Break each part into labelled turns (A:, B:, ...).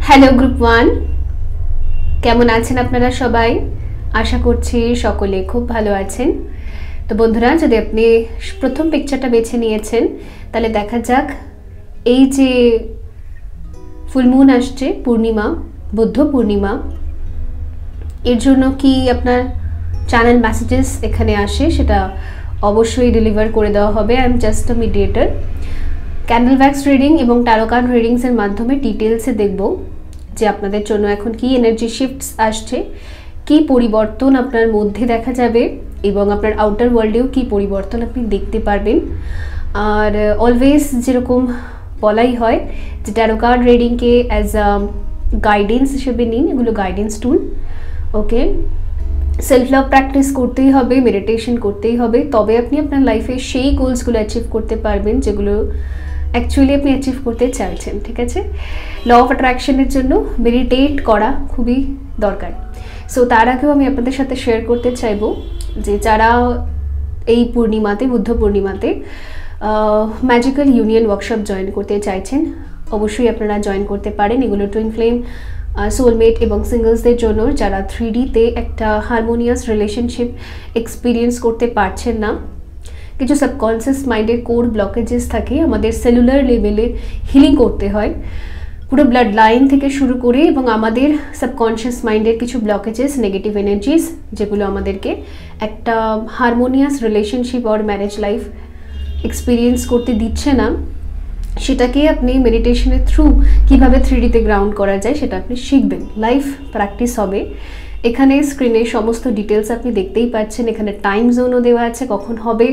A: Hello group 1, কেমন আছেন আপনারা সবাই? আশা করছি সকলে খুব ভালো আছেন। তো বন্ধুরা, যদি আপনি প্রথম পিকচারটা বেছে নিয়েছেন তাহলে দেখা যাক এই যে ফুল মুন আসছে, পূর্ণিমা, বুদ্ধ পূর্ণিমা, এর জন্য কি আপনার চ্যানেল মেসেজেস এখানে আসে সেটা অবশ্যই ডেলিভার করে দেওয়া হবে। I am just a mediator. Candle Vax reading এবং ট্যারো কার্ড রিডিংসের মাধ্যমে ডিটেলসে দেখব যে আপনাদের জন্য এখন কি এনার্জি শিফটস আসছে, কি পরিবর্তন আপনার মধ্যে দেখা যাবে এবং আপনার আউটার ওয়ার্ল্ডেও কি পরিবর্তন আপনি দেখতে পারবেন। আর অলওয়েজ যেরকম বলাই হয় যে ট্যারো কার্ড রিডিংকে অ্যাজ আ গাইডেন্স হিসেবে নিন, এগুলো guidance tool. Okay, self love practice করতেই হবে, মেডিটেশন করতেই হবে, তবে আপনি আপনার লাইফে সেই গোলসগুলো অ্যাচিভ করতে পারবেন যেগুলো অ্যাকচুয়ালি আপনি অ্যাচিভ করতে চাইছেন। ঠিক আছে, ল অফ অ্যাট্রাকশনের জন্য মেডিটেট করা খুবই দরকার। সো তার আগেও আমি আপনাদের সাথে শেয়ার করতে চাইবো যে যারা এই পূর্ণিমাতে, বুদ্ধ পূর্ণিমাতে ম্যাজিক্যাল ইউনিয়ন ওয়ার্কশপ জয়েন করতে চাইছেন, অবশ্যই আপনারা জয়েন করতে পারেন। এগুলো টুইন ফ্লেম, সোলমেট এবং সিঙ্গলসদের জন্য যারা 3Dতে একটা হারমোনিয়াস রিলেশনশিপ এক্সপিরিয়েন্স করতে পারছেন না। কিছু সাবকনসিয়াস মাইন্ডের কোর ব্লকেজেস থাকে, আমাদের সেলুলার লেভেলে হিলিং করতে হয়, পুরো ব্লাড লাইন থেকে শুরু করে, এবং আমাদের সাবকনশিয়াস মাইন্ডের কিছু ব্লকেজেস, নেগেটিভ এনার্জিস যেগুলো আমাদেরকে একটা হারমোনিয়াস রিলেশনশিপ আর ম্যারেজ লাইফ এক্সপিরিয়েন্স করতে দিচ্ছে না, সেটাকে আপনি মেডিটেশনের থ্রু কীভাবে 3Dতে গ্রাউন্ড করা যায় সেটা আপনি শিখবেন। লাইফ প্র্যাকটিস হবে। এখানে স্ক্রিনে সমস্ত ডিটেলস আপনি দেখতেই পাচ্ছেন। এখানে টাইম জোনও দেওয়া আছে, কখন হবে,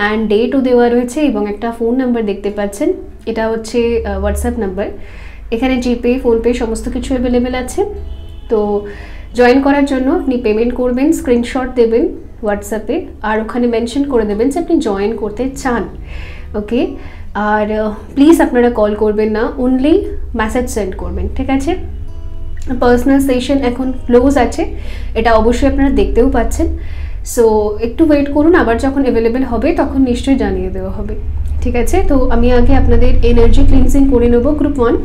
A: অ্যান্ড ডেটও দেওয়া রয়েছে, এবং একটা ফোন নাম্বার দেখতে পাচ্ছেন, এটা হচ্ছে হোয়াটসঅ্যাপ নাম্বার। এখানে জিপে, ফোনপে সমস্ত কিছু অ্যাভেলেবেল আছে। তো জয়েন করার জন্য আপনি পেমেন্ট করবেন, স্ক্রিনশট দেবেন হোয়াটসঅ্যাপে, আর ওখানে মেনশন করে দেবেন যে আপনি জয়েন করতে চান। ওকে, আর প্লিজ আপনারা কল করবেন না, অনলি মেসেজ সেন্ড করবেন। ঠিক আছে, পার্সোনাল সেশন এখন ক্লোজ আছে, এটা অবশ্যই আপনারা দেখতেও পাচ্ছেন। সো একটু ওয়েট করুন, আবার যখন অ্যাভেলেবেল হবে তখন নিশ্চয়ই জানিয়ে দেওয়া হবে। ঠিক আছে, তো আমি আগে আপনাদের এনার্জি ক্লিনজিং করে নেব গ্রুপ 1।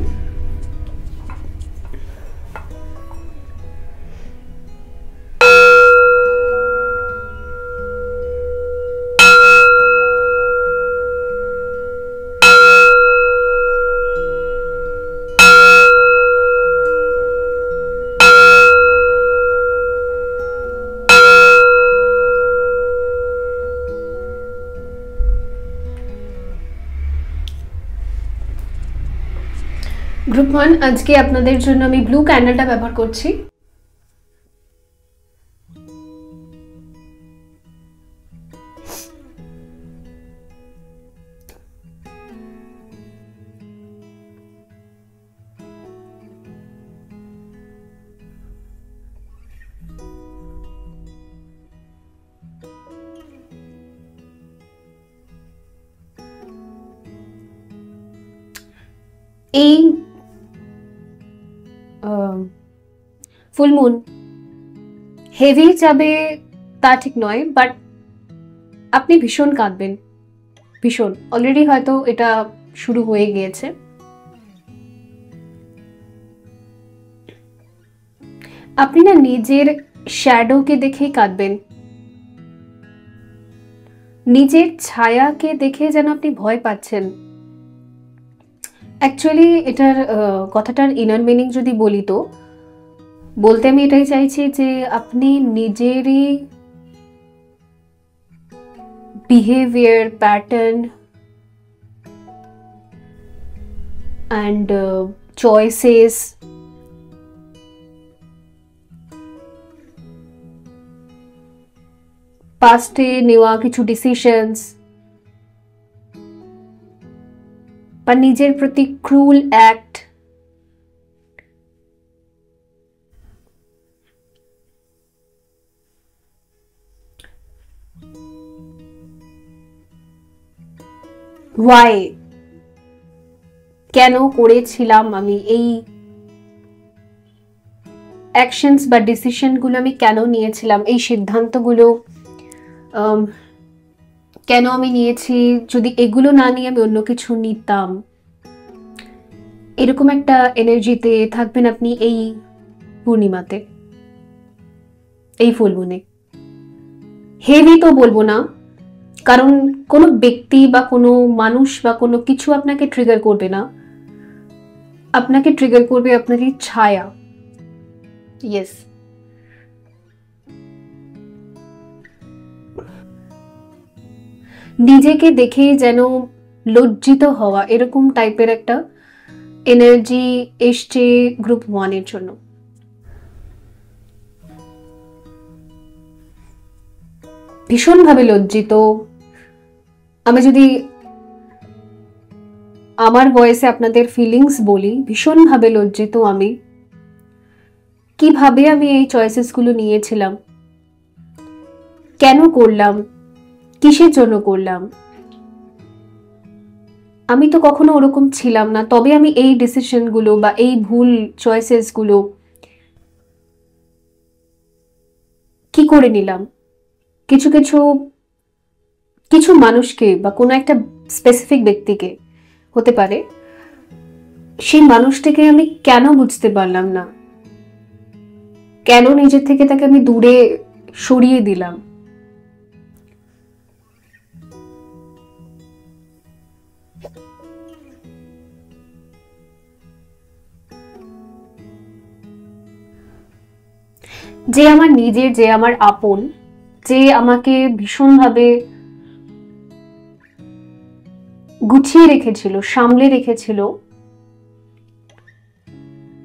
A: গ্রুপ 1, আজকে আপনাদের জন্য আমি ব্লু ক্যান্ডেলটা ব্যবহার করছি। এই ফুল মুন হেভি যাবে তা ঠিক নয়, বাট আপনি ভীষণ কাঁদবেন, ভীষণ। অলরেডি হয়তো এটা শুরু হয়ে গিয়েছে। আপনি না নিজের শ্যাডোকে দেখেই কাঁদবেন, নিজের ছায়াকে দেখে যেন আপনি ভয় পাচ্ছেন। অ্যাকচুয়ালি এটার কথাটার ইনার মিনিং যদি বলি, তো বলতে আমি এটাই চাইছি যে আপনি নিজেরই বিহেভিয়ার প্যাটার্ন অ্যান্ড চয়েসেস, পাস্টে নেওয়া কিছু ডিসিশনস বা নিজের প্রতি ক্রুল অ্যাক্ট, ওয়াই, কেন করেছিলাম আমি এই অ্যাকশনস বা ডিসিশনগুলো, আমি কেন নিয়েছিলাম এই সিদ্ধান্তগুলো, কেন আমি নিয়েছি, যদি এগুলো না নিয়ে আমি অন্য কিছু নিতাম, এরকম একটা এনার্জিতে থাকবেন আপনি এই পূর্ণিমাতে, এই ফুল মুনে। হেভি তো বলবো না, কারণ কোনো ব্যক্তি বা কোনো মানুষ বা কোনো কিছু আপনাকে ট্রিগার করবে না, আপনাকে ট্রিগার করবে আপনারই ছায়া। ইয়েস, নিজেকে দেখে যেন লজ্জিত হওয়া, এরকম টাইপের একটা এনার্জি এসছে গ্রুপ 1 এর জন্য। ভীষণভাবে লজ্জিত। আমি যদি আমার ভয়েসে আপনাদের ফিলিংস বলি, ভীষণভাবে লজ্জিত আমি। কিভাবে আমি এই চয়েসেসগুলো নিয়েছিলাম, কেন করলাম, কিসের জন্য করলাম। আমি তো কখনো ওরকম ছিলাম না, তবে আমি এই ডিসিশনগুলো বা এই ভুল চয়েসেসগুলো কি করে নিলাম। কিছু কিছু কিছু মানুষকে বা কোনো একটা স্পেসিফিক ব্যক্তিকে হতে পারে, সেই মানুষটাকে আমি কেন বুঝতে পারলাম না, কেন নিজের থেকে তাকে আমি দূরে সরিয়ে দিলাম। যে আমার নিজের, যে আমার আপন, যে আমাকে ভীষণভাবে গুছিয়ে রেখেছিল, সামলে রেখেছিল,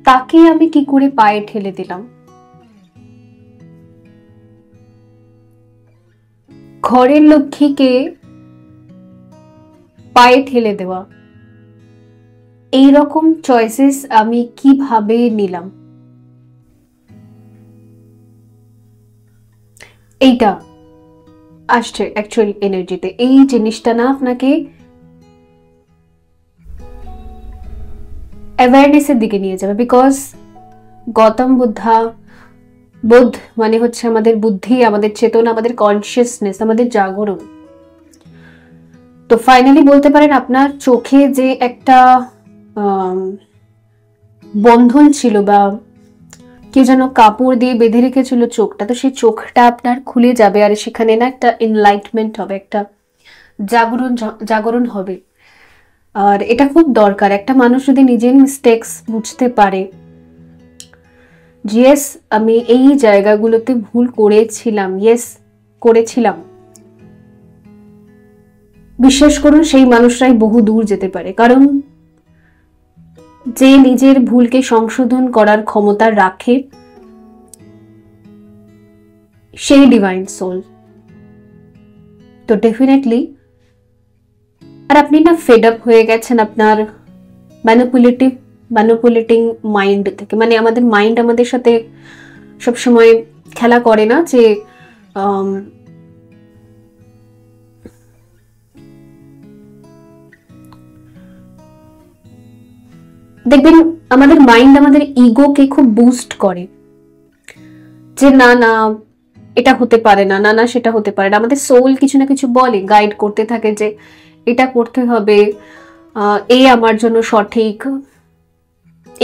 A: তাকে আমি কি করে পায়ে ঠেলে দিলাম। ঘরের লক্ষ্মীকে পায়ে ঠেলে দেওয়া, এই রকম চয়েসেস আমি কিভাবে নিলাম। এইটা আসছে অ্যাকচুয়াল এনার্জিতে। এই জিনিসটা না আপনাকে অ্যাওয়ারনেসের দিকে নিয়ে যাবে, বিকজ গৌতম বুদ্ধা, বুদ্ধ মানে হচ্ছে আমাদের বুদ্ধি, আমাদের চেতনা, আমাদের কনসিয়াসনেস, আমাদের জাগরণ। তো ফাইনালি বলতে পারেন আপনার চোখে যে একটা বন্ধন ছিল বা কেউ যেন কাপড় দিয়ে বেঁধে রেখেছিল চোখটা, তো সেই চোখটা আপনার খুলে যাবে, আর সেখানে না একটা এনলাইটমেন্ট হবে, একটা জাগরণ জাগরণ হবে। আর এটা খুব দরকার, একটা মানুষ যদি নিজের মিস্টেক্স বুঝতে পারে, ইয়েস আমি এই জায়গাগুলোতে ভুল করেছিলাম, ইয়েস করেছিলাম, বিশ্বাস করুন সেই মানুষরাই বহু দূর যেতে পারে। কারণ যে নিজের ভুলকে সংশোধন করার ক্ষমতা রাখে, সেই ডিভাইন সোল। তো ডেফিনেটলি, আর আপনি না ফেড আপ হয়ে গেছেন আপনার ম্যানিপুলেটিং মাইন্ড থেকে। মানে আমাদের মাইন্ড আমাদের সাথে সবসময় খেলা করে না, যে দেখবেন আমাদের মাইন্ড আমাদের ইগোকে খুব বুস্ট করে, যে না না এটা হতে পারে না, না না সেটা হতে পারে না। আমাদের সোল কিছু না কিছু বলে, গাইড করতে থাকে যে এটা করতে হবে, এই আমার জন্য সঠিক,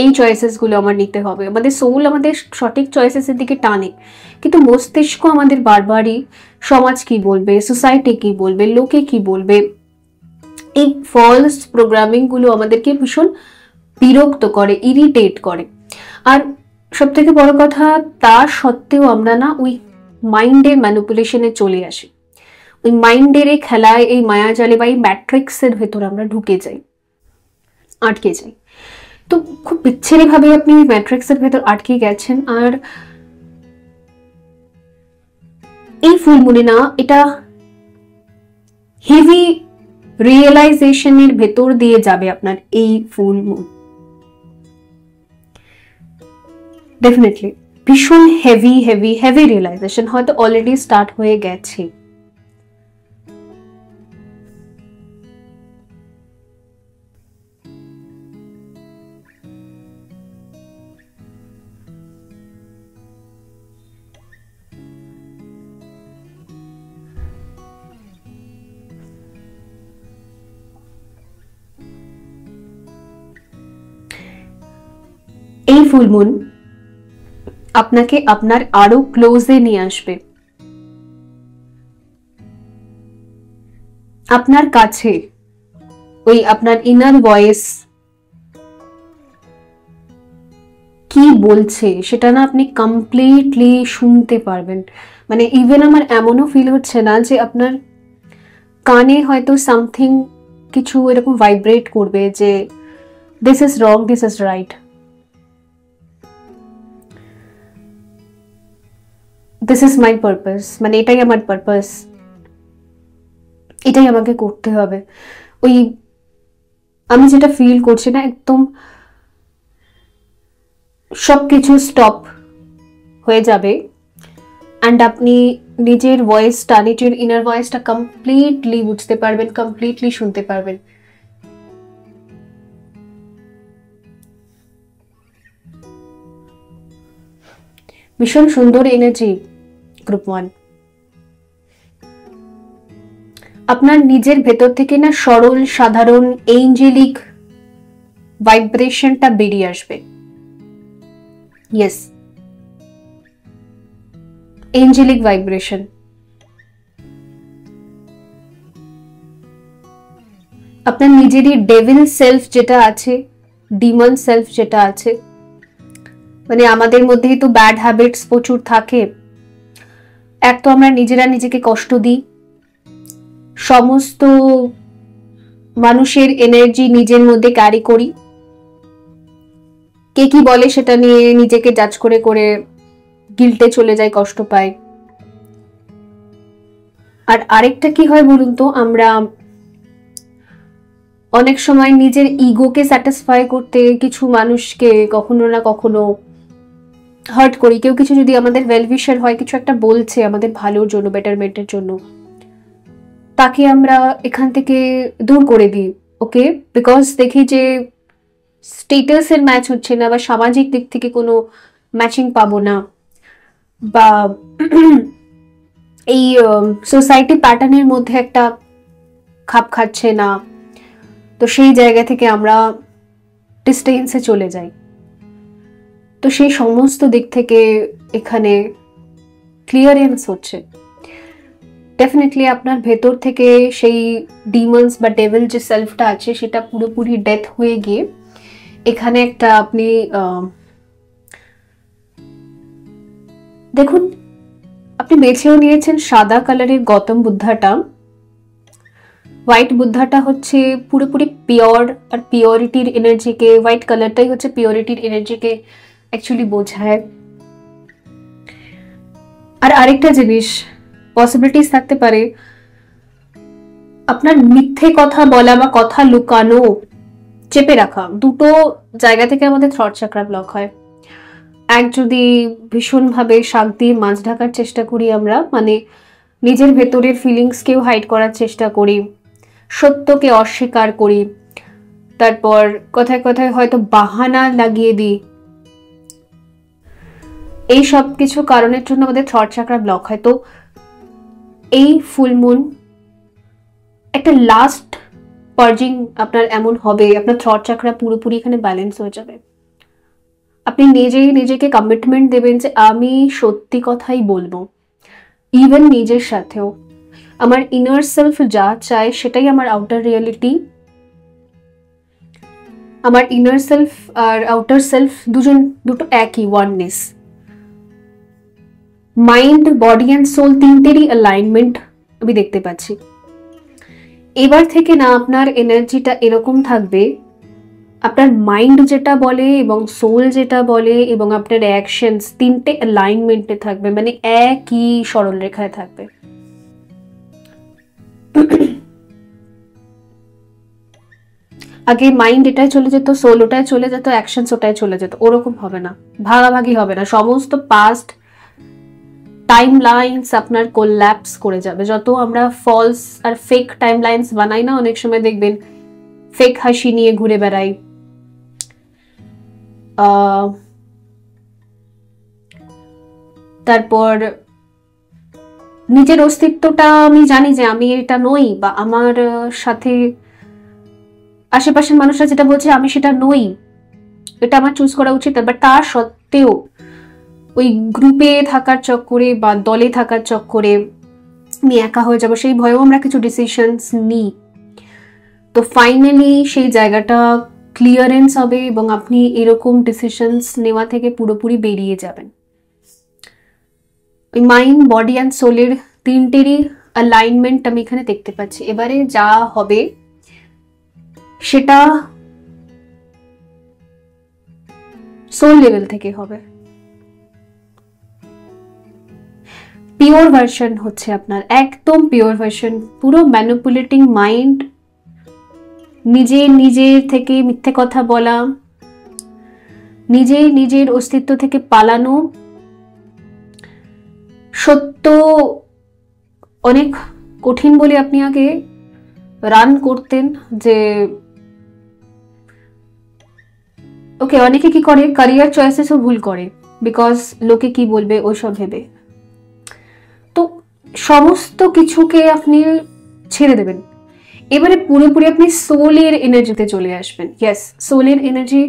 A: এই চয়েসেস গুলো আমার নিতে হবে। আমাদের সোল আমাদের সঠিক চয়েসেসের দিকে টানে, কিন্তু মস্তিষ্ক আমাদের বারবারই সমাজ কি বলবে, সোসাইটি কি বলবে, লোকে কি বলবে, এই ফলস প্রোগ্রামিং গুলো আমাদেরকে ভীষণ বিরক্ত করে, ইরিটেট করে। আর সব থেকে বড় কথা, তা সত্ত্বেও আমরা না ওই মাইন্ডের ম্যানিপুলেশনে চলে আসি, ওই মাইন্ডের এই খেলায়, এই মায়াজালে বা এই ম্যাট্রিক্সের ভেতর আমরা ঢুকে যাই, আটকে যাই। তো খুব বিচ্ছিরি ভাবে আপনি ওই ম্যাট্রিক্সের ভেতর আটকে গেছেন। আর এই ফুল মুনে না, এটা হেভি রিয়েলাইজেশনের ভেতর দিয়ে যাবে আপনার এই ফুল মুন। ডেফিনেটলি ভীষণ হেভি হেভি হেভি রিয়েলাইজেশন হয়তো অলরেডি স্টার্ট হয়ে গেছে। ফুল মুন আপনাকে আপনার আরো ক্লোজে নিয়ে আসবে, আপনার কাছে। ওই আপনার ইনার ভয়েস কি বলছে সেটা না আপনি কমপ্লিটলি শুনতে পারবেন। মানে ইভেন আমার এমনও ফিল হচ্ছে না যে আপনার কানে হয়তো সামথিং কিছু এরকম ভাইব্রেট করবে যে this is wrong, this is right, this is my purpose, মানে এটাই আমার পারপাস, এটাই আমাকে করতে হবে। ওই আমি যেটা ফিল করছি না, একদম সবকিছু স্টপ হয়ে যাবে অ্যান্ড আপনি নিজের ভয়েসটা, নিজের ইনার ভয়েসটা কমপ্লিটলি বুঝতে পারবেন, কমপ্লিটলি শুনতে পারবেন। ভীষণ সুন্দর এনার্জি গ্রুপ 1। আপনার নিজের ভেতর থেকে না সরল সাধারণ এঞ্জেলিক ভাইব্রেশনটা বেরিয়ে আসবে। Yes, angelic vibration. আপনার নিজেরই ডেভিল সেলফ যেটা আছে, ডিমন সেলফ যেটা আছে, মানে আমাদের মধ্যেই তো ব্যাড হ্যাবিটস প্রচুর থাকে। এক তো আমরা নিজেরা নিজেকে কষ্ট দিই, সমস্ত মানুষের এনার্জি নিজের মধ্যে ক্যারি করি, কে কি বলে সেটা নিয়ে নিজেকে জাজ করে করে গিল্টে চলে যায়, কষ্ট পাই। আর আরেকটা কি হয় বলুন তো, আমরা অনেক সময় নিজের ইগোকে স্যাটিসফাই করতে কিছু মানুষকে কখনো না কখনো হার্ট করি। কেউ কিছু যদি আমাদের ওয়েলউইশার হয়, কিছু একটা বলছে আমাদের ভালোর জন্য, বেটারমেন্টের জন্য, তাকে আমরা এখান থেকে দূর করে দিই। ওকে, বিকজ দেখি যে স্টেটাসের ম্যাচ হচ্ছে না, বা সামাজিক দিক থেকে কোনো ম্যাচিং পাবো না, বা এই সোসাইটি প্যাটার্নের মধ্যে একটা খাপ খাচ্ছে না, তো সেই জায়গা থেকে আমরা ডিস্টেন্সে চলে যাই। তো সেই সমস্ত দিক থেকে এখানে ক্লিয়ারেন্স হচ্ছে। ডেফিনেটলি আপনার ভেতর থেকে সেই ডিমন্স বা ডেভিল যে সেলফটা আছে সেটা পুরোপুরি ডেথ হয়ে গিয়ে এখানে একটা আপনি দেখুন, আপনি বেছেও নিয়েছেন সাদা কালারের গৌতম বুদ্ধাটা। হোয়াইট বুদ্ধাটা হচ্ছে পুরোপুরি পিওর আর পিওরিটির এনার্জিকে, হোয়াইট কালারটাই হচ্ছে পিওরিটির এনার্জিকে অ্যাকচুয়ালি বোঝায়। আর আরেকটা জিনিস পসিবিলিটিস থাকতে পারে, আপনার মিথ্যে কথা বলা বা কথা লুকানো, চেপে রাখা, দুটো জায়গা থেকে আমাদের থ্রট চাকরা ব্লক হয়। এক, যদি ভীষণভাবে শাক দিয়ে মাছ ঢাকার চেষ্টা করি আমরা, মানে নিজের ভেতরের ফিলিংসকেও হাইড করার চেষ্টা করি, সত্যকে অস্বীকার করি, তারপর কথায় কথায় হয়তো বাহানা লাগিয়ে দিই, এই সব কিছু কারণের জন্য আমাদের থ্রট চাকরা ব্লক হয়। তো এই ফুল মুন একটা লাস্ট পার্জিং আপনার এমন হবে, আপনার থ্রট চাকরা পুরোপুরি এখানে ব্যালেন্স হয়ে যাবে। আপনি নিজেই নিজেকে কমিটমেন্ট দেবেন যে আমি সত্যি কথাই বলবো, ইভেন নিজের সাথেও। আমার ইনার সেলফ যা চায় সেটাই আমার আউটার রিয়েলিটি। আমার ইনার সেলফ আর আউটার সেলফ দুটো একই, oneness. Mind, body and soul তিনটেরই অ্যালাইনমেন্ট আমি দেখতে পাচ্ছি। এবার থেকে না আপনার এনার্জিটা এরকম থাকবে, আপনার মাইন্ড যেটা বলে এবং সোল যেটা বলে এবং আপনার অ্যাকশনস তিনটে অ্যালাইনমেন্টে থাকবে, মানে একই সরল রেখায় থাকবে। আগে মাইন্ড এটাই চলে যেত, সোল ওটাই চলে যেত, অ্যাকশনস ওটাই চলে যেত, ওরকম হবে না, ভাগাভাগি হবে না। সমস্ত পাস্ট টাইম লাইন্স আপনার কোল্যাপস করে যাবে। যত আমরা ফলস আর ফেক টাইম লাইন্স বানাই না, অনেক সময় দেখবেন ফেক হাসি নিয়ে ঘুরে বেড়াই, তারপর নিজের অস্তিত্বটা আমি জানি যে আমি এটা নই, বা আমার সাথে আশেপাশের মানুষরা যেটা বলছে আমি সেটা নই, এটা আমার চুজ করা উচিত, বাট তার সত্ত্বেও ওই গ্রুপে থাকার চক্করে বা দলে থাকার চক্করে আমি একা হয়ে যাবো সেই ভয়েও আমরা কিছু ডিসিশনস নিই। তো ফাইনালি সেই জায়গাটা ক্লিয়ারেন্স হবে এবং আপনি এরকম ডিসিশনস নেওয়া থেকে পুরোপুরি বেরিয়ে যাবেন। ওই মাইন্ড, বডি অ্যান্ড সোলের তিনটেরই অ্যালাইনমেন্ট আমি এখানে দেখতে পাচ্ছি। এবারে যা হবে সেটা সোল লেভেল থেকে হবে, পিওর ভার্সন হচ্ছে আপনার, একদম পিওর ভার্সন। পুরো ম্যানিপুলেটিং মাইন্ড, নিজের থেকে মিথ্যে কথা বলা, নিজের অস্তিত্ব থেকে পালানো, সত্য অনেক কঠিন বলে আপনি আগে রান করতেন, যে ওকে অনেকে কি করে ক্যারিয়ার চয়েসেসও ভুল করে বিকজ লোকে কি বলবে ওইসব ভেবে। তো সমস্ত কিছুকে আপনি ছেড়ে দেবেন, এবারে পুরোপুরি আপনি সোলের এনার্জিতে চলে আসবেন। ইয়েস, সোলের এনার্জি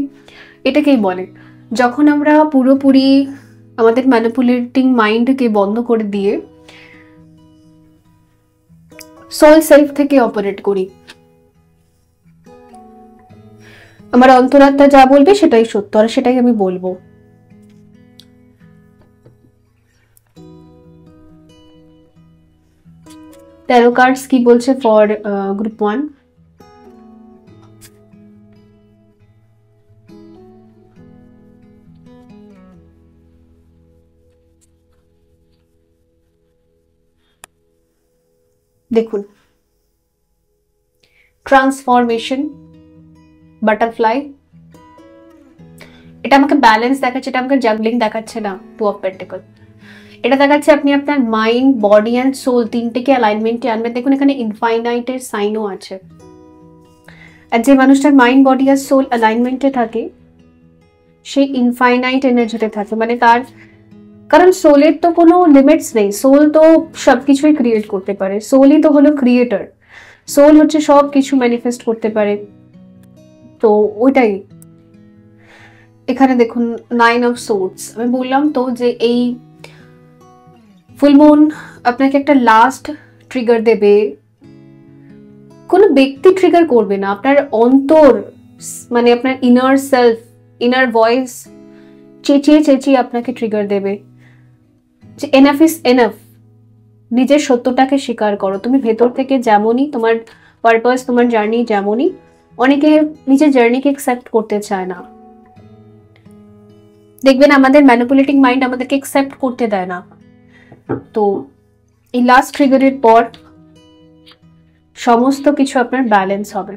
A: এটাকেই বলে যখন আমরা পুরোপুরি আমাদের ম্যানিপুলেটিং মাইন্ডকে বন্ধ করে দিয়ে সোল সেলফ থেকে অপারেট করি। আমার অন্তরাত্মা যা বলবে সেটাই সত্য, আর সেটাই আমি বলবো। ট্যারো কার্ডস কি বলছে ফর গ্রুপ 1? দেখুন, ট্রান্সফরমেশন, বাটারফ্লাই, এটা আমাকে ব্যালেন্স দেখাচ্ছে, এটা আমাকে জাগলিং দেখাচ্ছে না। 2 অফ পেন্টিকল এটা দেখাচ্ছে আপনি আপনার মাইন্ড, বডি অ্যান্ড সোল তিনটেকে অ্যালাইনমেন্টে আনবেন। দেখুন এখানে ইনফাইনাইটের সাইনও আছে। আর যে মানুষটার মাইন্ড, বডি আর সোল অ্যালাইনমেন্টে থাকে সেই ইনফাইনাইট এনার্জিতে থাকে, মানে তার, কারণ সোলের তো কোনো লিমিটস নেই, সোল তো সবকিছুই ক্রিয়েট করতে পারে, সোলই তো হলো ক্রিয়েটর, সোল হচ্ছে সব কিছু ম্যানিফেস্ট করতে পারে। তো ওইটাই এখানে দেখুন 9 অফ সোর্ডস। আমি বললাম তো যে এই ফুলমুন আপনাকে একটা লাস্ট ট্রিগার দেবে, কোনো ব্যক্তি ট্রিগার করবে না, আপনার অন্তর, মানে আপনার ইনার সেলফ, ইনার ভয়েস চেঁচিয়ে আপনাকে ট্রিগার দেবে যে এনাফ ইজ এনাফ, নিজের সত্যটাকে স্বীকার করো। তুমি ভেতর থেকে যেমনই, তোমার পারপাস, তোমার জার্নি যেমনই, অনেকে নিজের জার্নিকে অ্যাকসেপ্ট করতে চায় না। দেখবেন আমাদের ম্যানিপুলেটিং মাইন্ড আমাদেরকে অ্যাকসেপ্ট করতে দেয় না। তো এই লাস্ট ট্রিগারের পর সমস্ত কিছু আপনার ব্যালেন্স হবে।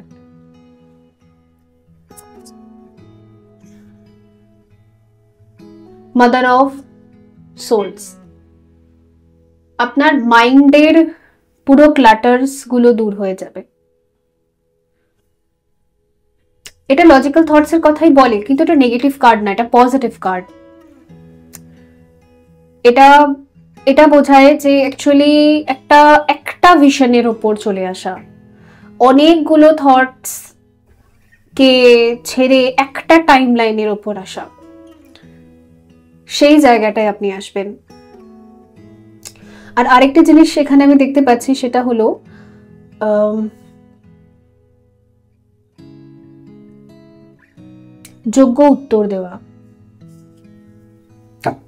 A: মাদার অফ সোলস, আপনার মাইন্ডের পুরো ক্লাটার্স গুলো দূর হয়ে যাবে। এটা লজিক্যাল থটস এর কথাই বলে, কিন্তু এটা নেগেটিভ কার্ড না, এটা পজিটিভ কার্ড। এটা বোঝায় যে অ্যাকচুয়ালি একটা ভিশনের উপর চলে আসা, অনেকগুলো থটস কে ছেড়ে একটা টাইম লাইনের উপর আসা, সেই জায়গাটায় আপনি আসবেন। আর আরেকটা জিনিস সেখানে আমি দেখতে পাচ্ছি, সেটা হলো যোগ্য উত্তর দেওয়া।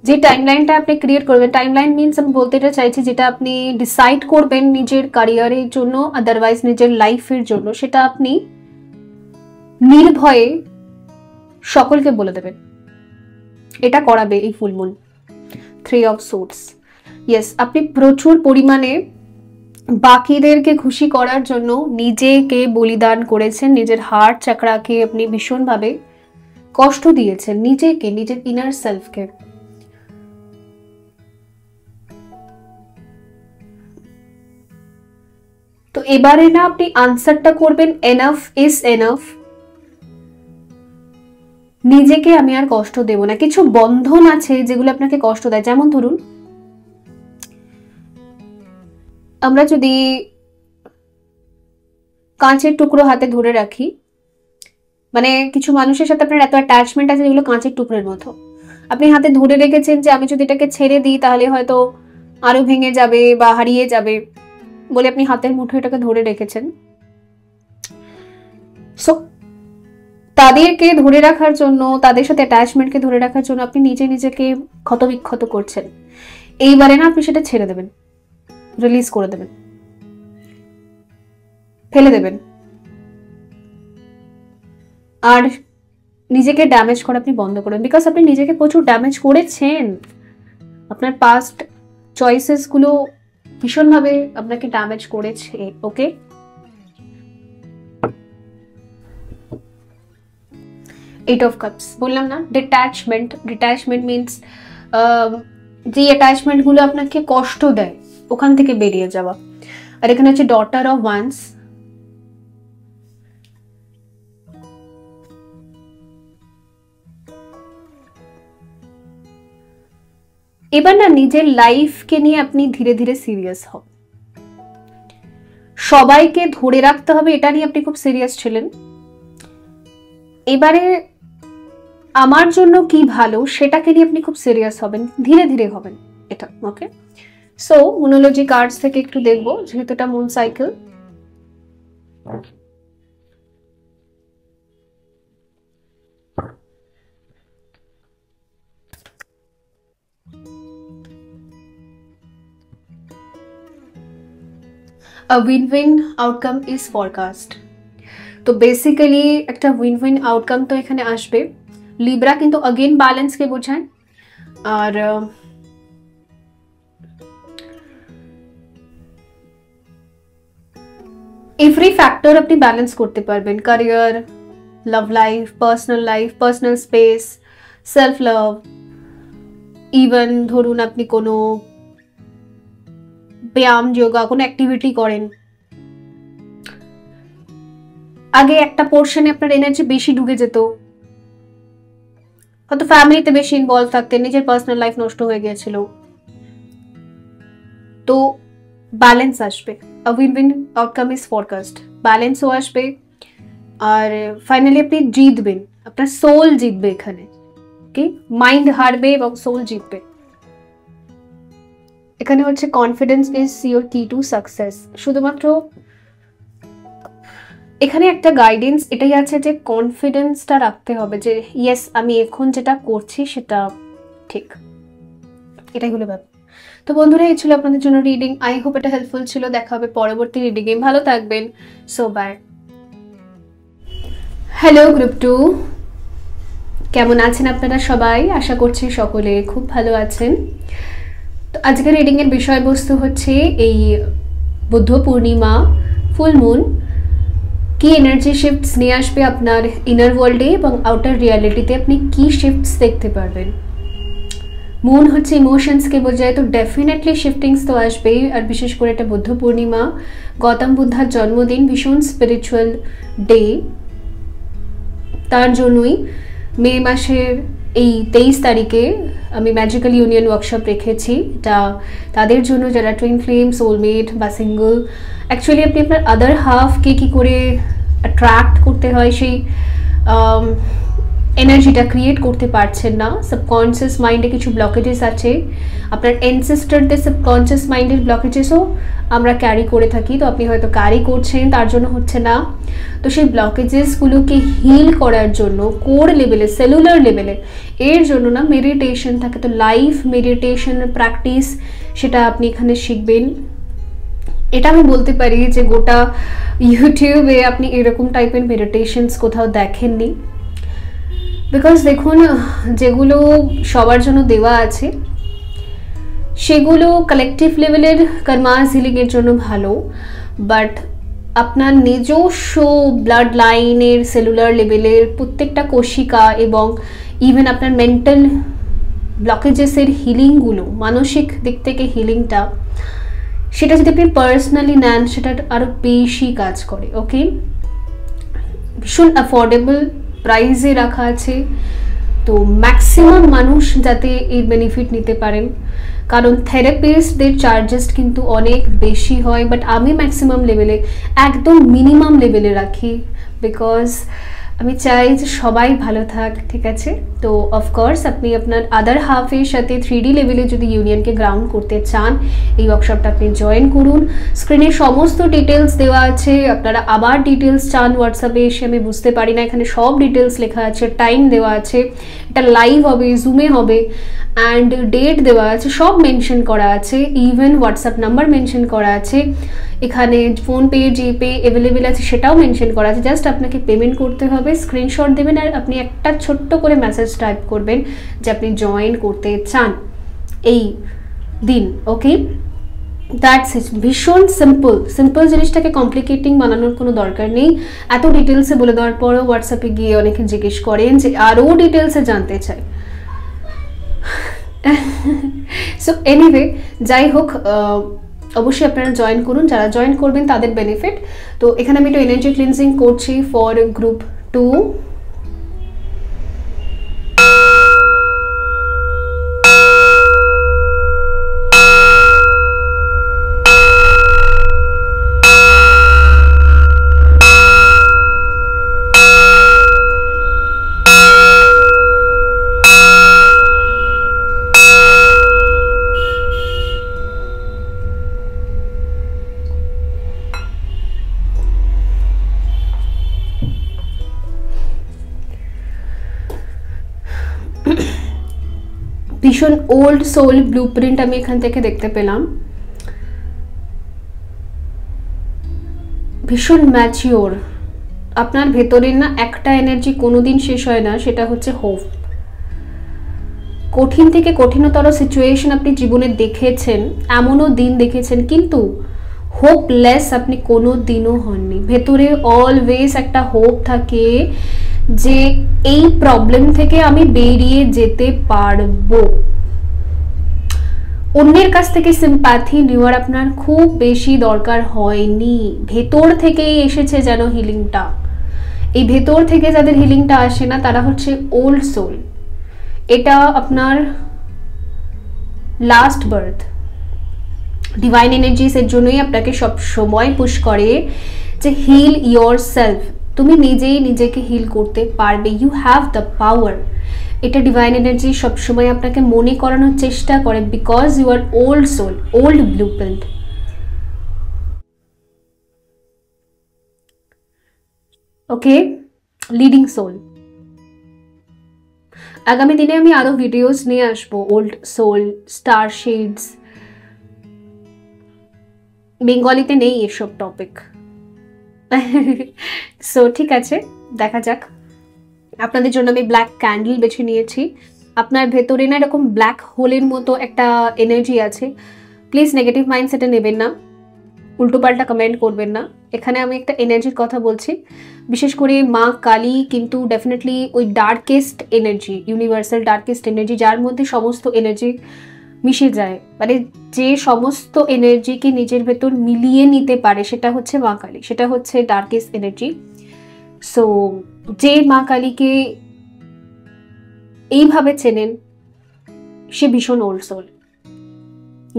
A: যে টাইমলাইনটা আপনি ক্রিয়েট করবেন, টাইমলাইন মিনস আমি বলতে এটা চাইছি যেটা আপনি ডিসাইড করবেন নিজের ক্যারিয়ারের জন্য, আদারওয়াইজ নিজের লাইফের জন্য, সেটা আপনি নির্ভয়ে সকলকে বলে দেবেন। এটা করাবে এই ফুলমুন। 3 অফ সোর্ডস, ইয়েস, আপনি প্রচুর পরিমাণে বাকিদেরকে খুশি করার জন্য নিজেকে বলিদান করেছেন, নিজের হার্ট চাকরাকে আপনি ভীষণভাবে কষ্ট দিয়েছেন, নিজেকে, নিজের ইনার সেলফকে। তো এবারে না আপনি আনসারটা করবেন এনাফ ইজ এনাফ, নিজেকে আমি আর কষ্ট দেব না। কিছু বন্ধন আছে যেগুলো আপনাকে কষ্ট দেয়, যেমন ধরুন আমরা যদি কাঁচের টুকরো হাতে ধরে রাখি, মানে কিছু মানুষের সাথে আপনার এত অ্যাটাচমেন্ট আছে যেগুলো কাঁচের টুকরোর মতো, আপনি হাতে ধরে রেখেছেন যে আমি যদি এটাকে ছেড়ে দিই তাহলে হয়তো আরো ভেঙে যাবে বা হারিয়ে যাবে বলে আপনি হাতের মুঠো এটাকে ধরে রেখেছেন। সো তাদেরকে ধরে রাখার জন্য, তাদের সাথে অ্যাটাচমেন্টকে ধরে রাখার জন্য আপনি নিজেকে ক্ষতবিক্ষত করছেন। এইবারে না আপনি সেটা ছেড়ে দেবেন, রিলিজ করে দেবেন, ফেলে দেবেন। আর নিজেকে ড্যামেজ করা আপনি বন্ধ করবেন, বিকজ আপনি নিজেকে প্রচুর ড্যামেজ করেছেন। আপনার পাস্ট চয়েসেস গুলো ভীষণভাবে আপনাকে ড্যামেজ করেছে। ওকে, এইট অফ কাপস বললাম না, ডিট্যাচমেন্ট। ডিট্যাচমেন্ট মিনস যে অ্যাটাচমেন্ট গুলো আপনাকে কষ্ট দেয় ওখান থেকে বেরিয়ে যাওয়া। আর এখানে হচ্ছে ডটার অফ ওয়ান্স। এবার না নিজের লাইফকে নিয়ে আপনি ধীরে ধীরে সিরিয়াস হন। সবাইকে ধরে রাখতে হবে এটা নিয়ে আপনি খুব সিরিয়াস ছিলেন, এবারে আমার জন্য কি ভালো সেটাকে নিয়ে আপনি খুব সিরিয়াস হবেন, ধীরে ধীরে হবেন এটা। ওকে, সো মুনোলজি কার্ডস থেকে একটু দেখবো, যেহেতু এটা moon cycle. A win-win outcome is forecast. তো বেসিক্যালি একটা উইন আউটকাম তো এখানে আসবে। লিব্রা কিন্তু अगेन ব্যালেন্সকে বোঝায়। আর এভরি ফ্যাক্টর আপনি ব্যালেন্স করতে পারবেন, career, love life, personal space, self love. Even ধরুন আপনি কোনো ব্যায়াম, যোগা, কোনো অ্যাক্টিভিটি করেন, আগে একটা পোর্শনে আপনার এনার্জি বেশি ঢুকে যেত, হয়তো ফ্যামিলিতে বেশি ইনভলভ থাকতেন, নিজের পার্সোনাল লাইফ নষ্ট হয়ে গিয়েছিল, তো ব্যালেন্স আসবে। A win outcome is forecast, ব্যালেন্সও আসবে। আর ফাইনালি আপনি জিতবেন, আপনার সোল জিতবে এখানে। ওকে, মাইন্ড হারবে এবং সোল জিতবে। এখানে হচ্ছে কনফিডেন্স ইজ ইওর কি টু সাকসেস। শুধুমাত্র এখানে একটা গাইডেন্স এটাই আছে যে কনফিডেন্সটা রাখতে হবে যে ইয়েস আমি এখন যেটা করছি সেটা ঠিক, এটাই হলো ব্যাপার। তো বন্ধুরা, এই ছিল আপনাদের জন্য রিডিং। আই হোপ এটা হেল্পফুল ছিল। দেখা হবে পরবর্তী রিডিংয়ে। ভালো থাকবেন। So by. হ্যালো গ্রুপ 2, কেমন আছেন আপনারা সবাই? আশা করছি সকলে খুব ভালো আছেন। তো আজকের রিডিংয়ের বিষয়বস্তু হচ্ছে এই বুদ্ধ পূর্ণিমা, ফুল মুন কি এনার্জি শিফটস নিয়ে আসবে আপনার ইনার ওয়ার্ল্ডে এবং আউটার রিয়ালিটিতে আপনি কি শিফটস দেখতে পারবেন। মুন হচ্ছে ইমোশনসকে বোঝায়, তো ডেফিনেটলি শিফটিংস তো আসবেই। আর বিশেষ করে এটা বুদ্ধ পূর্ণিমা, গৌতম বুদ্ধার জন্মদিন, ভীষণ স্পিরিচুয়াল ডে। তার জন্যই মে মাসের এই 23 তারিখে আমি ম্যাজিক্যাল ইউনিয়ন ওয়ার্কশপ রেখেছি। এটা তাদের জন্য যারা টুইন ফ্লেম, সোলমেট বা সিঙ্গল। অ্যাকচুয়ালি আপনি আপনার আদার হাফকে কী করে অ্যাট্রাক্ট করতে হয় সেই এনার্জিটা ক্রিয়েট করতে পারছেন না। সাবকনসিয়াস মাইন্ডে কিছু ব্লকেজেস আছে, আপনার এনসেস্টারদের সাবকনসিয়াস মাইন্ডের ব্লকেজেসও আমরা ক্যারি করে থাকি। তো আপনি হয়তো ক্যারি করছেন, তার জন্য হচ্ছে না। তো সেই ব্লকেজেসগুলোকে হিল করার জন্য কোর লেভেলে, সেলুলার লেভেলে, এর জন্য না মেডিটেশন থাকে। তো লাইফ মেডিটেশন প্র্যাকটিস সেটা আপনি এখানে শিখবেন। এটা আমি বলতে পারি যে গোটা ইউটিউবে আপনি এরকম টাইপের মেডিটেশনস কোথাও দেখেননি। বিকজ দেখুন, যেগুলো সবার জন্য দেওয়া আছে সেগুলো কালেকটিভ লেভেলের কর্মাস হিলিংয়ের জন্য ভালো, বাট আপনার নিজস্ব ব্লাড লাইনের সেলুলার লেভেলের প্রত্যেকটা কোশিকা এবং ইভেন আপনার মেন্টাল ব্লকেজেসের হিলিংগুলো, মানসিক দিক থেকে হিলিংটা, সেটা যদি আপনি পার্সোনালি নেন সেটা আরও বেশি কাজ করে। ওকে, ভীষণ অ্যাফোর্ডেবল প্রাইসে রাখা আছে, তো ম্যাক্সিমাম মানুষ যাতে এর বেনিফিট নিতে পারেন। কারণ থেরাপিস্টদের চার্জেস কিন্তু অনেক বেশি হয়, বাট আমি ম্যাক্সিমাম লেভেলে, একদম মিনিমাম লেভেলে রাখি। বিকজ আমি চাই যে সবাই ভালো থাক, ঠিক আছে? তো অফকোর্স আপনি আপনার আদার হাফের সাথে 3D লেভেলে যদি ইউনিয়নকে গ্রাউন্ড করতে চান, এই ওয়ার্কশপটা আপনি জয়েন করুন। স্ক্রিনে সমস্ত ডিটেলস দেওয়া আছে, আপনারা আবার ডিটেলস চান হোয়াটসঅ্যাপে এসে আমি বুঝতে পারি না, এখানে সব ডিটেলস লেখা আছে, টাইম দেওয়া আছে, এটা লাইভ হবে, জুমে হবে, অ্যান্ড ডেট দেওয়া আছে, সব মেনশন করা আছে, ইভেন হোয়াটসঅ্যাপ নাম্বার মেনশন করা আছে, এখানে ফোনপে জিপে অ্যাভেলেবেল আছে সেটাও মেনশন করা আছে। জাস্ট আপনাকে পেমেন্ট করতে হবে, স্ক্রিনশট দেবেন আর আপনি একটা ছোট্ট করে মেসেজ টাইপ করবেন যে আপনি জয়েন করতে চান এই দিন। ওকে, দ্যাটস ইট। ভীষণ সিম্পল জিনিসটাকে কমপ্লিকেটিং বানানোর কোনো দরকার নেই। এত ডিটেলসে বলে দেওয়ার পরেও হোয়াটসঅ্যাপে গিয়ে অনেকে জিজ্ঞেস করেন যে আরও ডিটেলসে জানতে চাই। সো এনিওয়ে, যাই হোক, অবশ্যই আপনারা জয়েন করুন, যারা জয়েন করবেন তাদের বেনিফিট। তো এখানে আমি একটু এনার্জি ক্লিনজিং করছি ফর গ্রুপ 2। ভীষণ ওল্ড সোল ব্লুপ্রিন্ট আমি এখান থেকে দেখতে পেলাম, ভীষণ ম্যাচিওর। আপনার ভেতরের না একটা এনার্জি কোনোদিন শেষ হয় না, সেটা হচ্ছে হোপ। কঠিন থেকে কঠিনতর সিচুয়েশন আপনি জীবনে দেখেছেন, এমনও দিন দেখেছেন, কিন্তু হোপলেস আপনি কোনো দিনও হননি। ভেতরে অলওয়েজ একটা হোপ থাকে যে এই প্রবলেম থেকে আমি বেরিয়ে যেতে পারবো। অন্যের কাছ থেকে সিম্প্যাথি নেওয়ার আপনার খুব বেশি দরকার হয়নি, ভেতর থেকেই এসেছে যেন হিলিংটা। এই ভেতর থেকে যাদের হিলিংটা আসে না তারা হচ্ছে ওল্ড সোল। এটা আপনার লাস্ট বার্থ। ডিভাইন এনার্জিস এর জন্যই আপনাকে সব সময় পুশ করে যে হিল ইয়োর সেলফ। তুমি নিজেই নিজেকে হিল করতে পারবে, ইউ হ্যাভ দ্য পাওয়ার। এটা ডিভাইন এনার্জি সবসময় আপনাকে মনে করানোর চেষ্টা করে, because you are old soul, old blueprint. Okay, leading soul. আগামী দিনে আমি আরো ভিডিওস নিয়ে আসবো, ওল্ড সোল, স্টার শেডস। বেঙ্গলিতে নেই এসব টপিক। সো ঠিক আছে, দেখা যাক। আপনাদের জন্য আমি ব্ল্যাক ক্যান্ডেল বেছে নিয়েছি। আপনার ভেতরে না এরকম ব্ল্যাক হোলের মতো একটা এনার্জি আছে, প্লিজ নেগেটিভ মাইন্ডসেটে নেবেন না, উল্টোপাল্টা কমেন্ট করবেন না। এখানে আমি একটা এনার্জির কথা বলছি, বিশেষ করে মা কালী কিন্তু ডেফিনেটলি ওই darkest energy, universal darkest energy, যার মধ্যে সমস্ত এনার্জি মিশে যায়, মানে যে সমস্ত এনার্জিকে নিজের ভেতর মিলিয়ে নিতে পারে সেটা হচ্ছে মা কালী, সেটা হচ্ছে ডার্কেস্ট এনার্জি। সো যে মা কালীকে এইভাবে চেনেন সে ভীষণ ওল্ড সোল।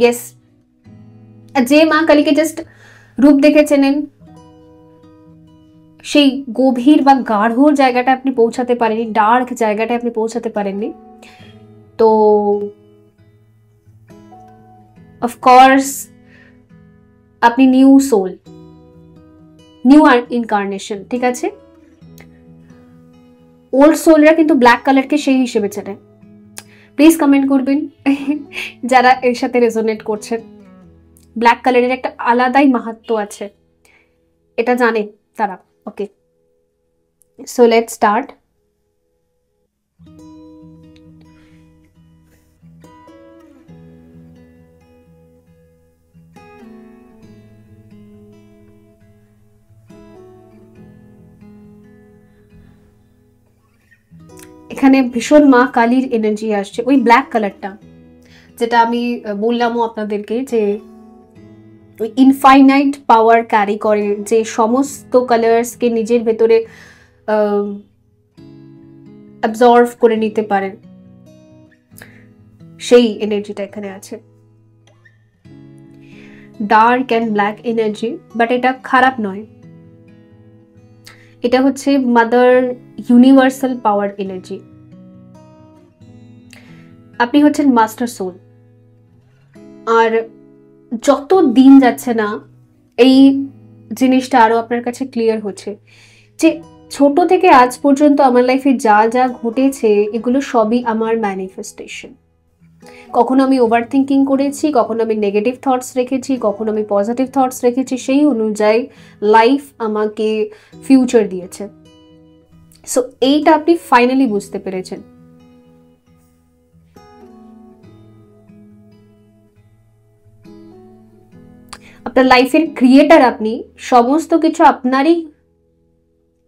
A: ইয়েস, যে মা কালীকে জাস্ট রূপ দেখে চেনেন, সেই গভীর বা গাঢ় জায়গাটা আপনি পৌঁছাতে পারেননি, ডার্ক জায়গাটা আপনি পৌঁছাতে পারেননি। তো অফকোর্স আপনি নিউ সোল, নিউ ইনকার্নেশন, ঠিক আছে? ওল্ড সোলরা কিন্তু ব্ল্যাক কালারকে সেই হিসেবে চেনে। প্লিজ কমেন্ট করবেন যারা এর সাথে রেজোনেট করছেন। ব্ল্যাক কালারের একটা আলাদাই মাহাত্ম্য আছে, এটা জানে তারা। ওকে, সো লেটস স্টার্ট। এখানে ভীষণ মা কালীর এনার্জি আসছে, ওই ব্ল্যাক কালারটা যেটা আমি বললামও আপনাদেরকে, যে ওই ইনফাইনাইট পাওয়ার ক্যারি করে, যে সমস্ত কালার্সকে নিজের ভেতরে অ্যাবজর্ভ করে নিতে পারেন, সেই এনার্জিটা এখানে আছে। Dark and black energy, but এটা খারাপ নয়, এটা হচ্ছে মাদার ইউনিভার্সাল পাওয়ার এনার্জি। আপনি হচ্ছেন মাস্টার সোল। আর যত দিন যাচ্ছে না এই জিনিসটা আরো আপনার কাছে ক্লিয়ার হচ্ছে যে ছোট থেকে আজ পর্যন্ত আমার লাইফে যা যা ঘটেছে এগুলো সবই আমার ম্যানিফেস্টেশন। কখনো আমি ওভার থিঙ্কিং করেছি, কখনো আমি নেগেটিভ থটস রেখেছি, কখনো আমি পজিটিভ থটস রেখেছি, সেই অনুযায়ী লাইফ আমাকে ফিউচার দিয়েছে। সো এইটা আপনি ফাইনালি বুঝতে পেরেছেন। আপনার লাইফের ক্রিয়েটার আপনি, সমস্ত কিছু আপনারই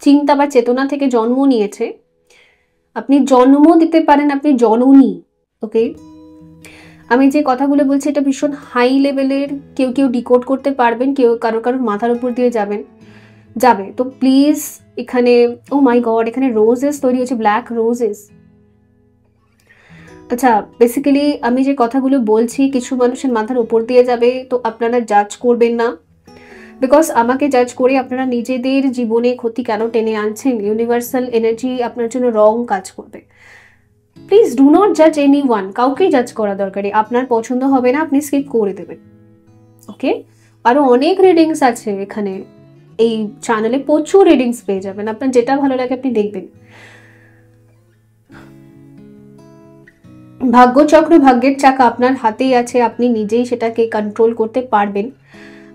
A: চিন্তা বা চেতনা থেকে জন্ম নিয়েছে। আপনি জন্ম দিতে পারেন, আপনি জননী। ওকে, আমি যে কথাগুলো বলছি এটা ভীষণ হাই লেভেলের, কেউ কেউ ডিকোড করতে পারবেন, কেউ কারোর মাথার উপর দিয়ে যাবে। তো প্লিজ এখানে, ও মাই গড, এখানে রোজেস তৈরি হচ্ছে, ব্ল্যাক রোজেস। আচ্ছা, বেসিক্যালি আমি যে কথাগুলো বলছি কিছু মানুষের মাথার উপর দিয়ে যাবে, তো আপনারা জাজ করবেন না, বিকজ আমাকে জাজ করে আপনারা নিজেদের জীবনে ক্ষতি কেন টেনে আনছেন। ইউনিভার্সাল এনার্জি আপনার জন্য রং কাজ করবে। প্লিজ ডু নট জাজ এনি ওয়ান। কাউকেই জাজ করা দরকারি, আপনার পছন্দ হবে না আপনি স্কিপ করে দেবেন। ওকে, আরো অনেক রিডিংস আছে এখানে, এই চ্যানেলে প্রচুর রিডিংস পেয়ে যাবেন, আপনার যেটা ভালো লাগে আপনি দেখবেন। ভাগ্যচক্র, ভাগ্যের চাকা আপনার হাতেই আছে, আপনি নিজেই সেটাকে কন্ট্রোল করতে পারবেন।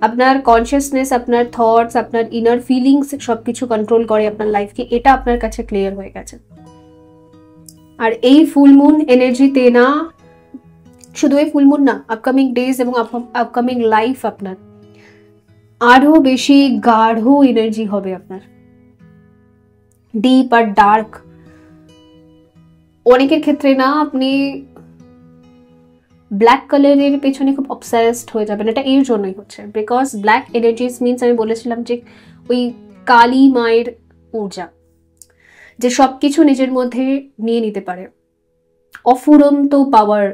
A: আপনার কনসিয়াসনেস, আপনার থটস, আপনার ইনার ফিলিংস সবকিছু কন্ট্রোল করে আপনার লাইফকে, এটা আপনার কাছে ক্লিয়ার হয়ে গেছে। আর এই ফুল মুন এনার্জিতে না, শুধু এই ফুল মুন না, আপকামিং ডেজ এবং আপকামিং লাইফ আপনার আরো বেশি গাঢ় এনার্জি হবে, আপনার ডিপ আর ডার্ক। অনেকের ক্ষেত্রে না আপনি ব্ল্যাক কালারের পেছনে খুব অবসেসড হয়ে যাবেন, এটা এর জন্যই হচ্ছে বিকজ ব্ল্যাক এনার্জিস মিনস, আমি বলেছিলাম যে ওই কালী মায়ের ঊর্জা, যে সবকিছু নিজের মধ্যে নিয়ে নিতে পারে, অফুরন্ত পাওয়ার,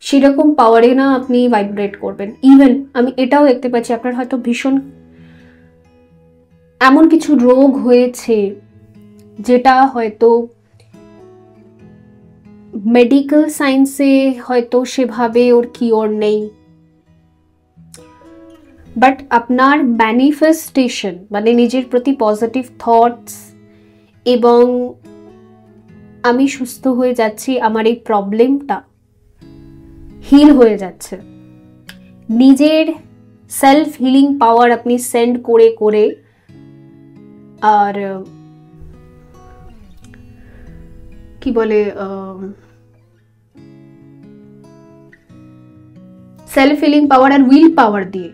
A: সেরকম পাওয়ারে না আপনি ভাইব্রেট করবেন। ইভেন আমি এটাও দেখতে পাচ্ছি আপনার হয়তো ভীষণ এমন কিছু রোগ হয়েছে যেটা হয়তো মেডিকেল সায়েন্সে হয়তো সেভাবে ওর কিওর নেই, বাট আপনার ম্যানিফেস্টেশন মানে নিজের প্রতি পজিটিভ থটস এবং আমি সুস্থ হয়ে যাচ্ছি, আমার এই প্রবলেমটা হিল হয়ে যাচ্ছে, নিজের সেলফ হিলিং পাওয়ার আপনি সেন্ড করে করে, আর কি বলে সেলফ হিলিং পাওয়ার আর উইল পাওয়ার দিয়ে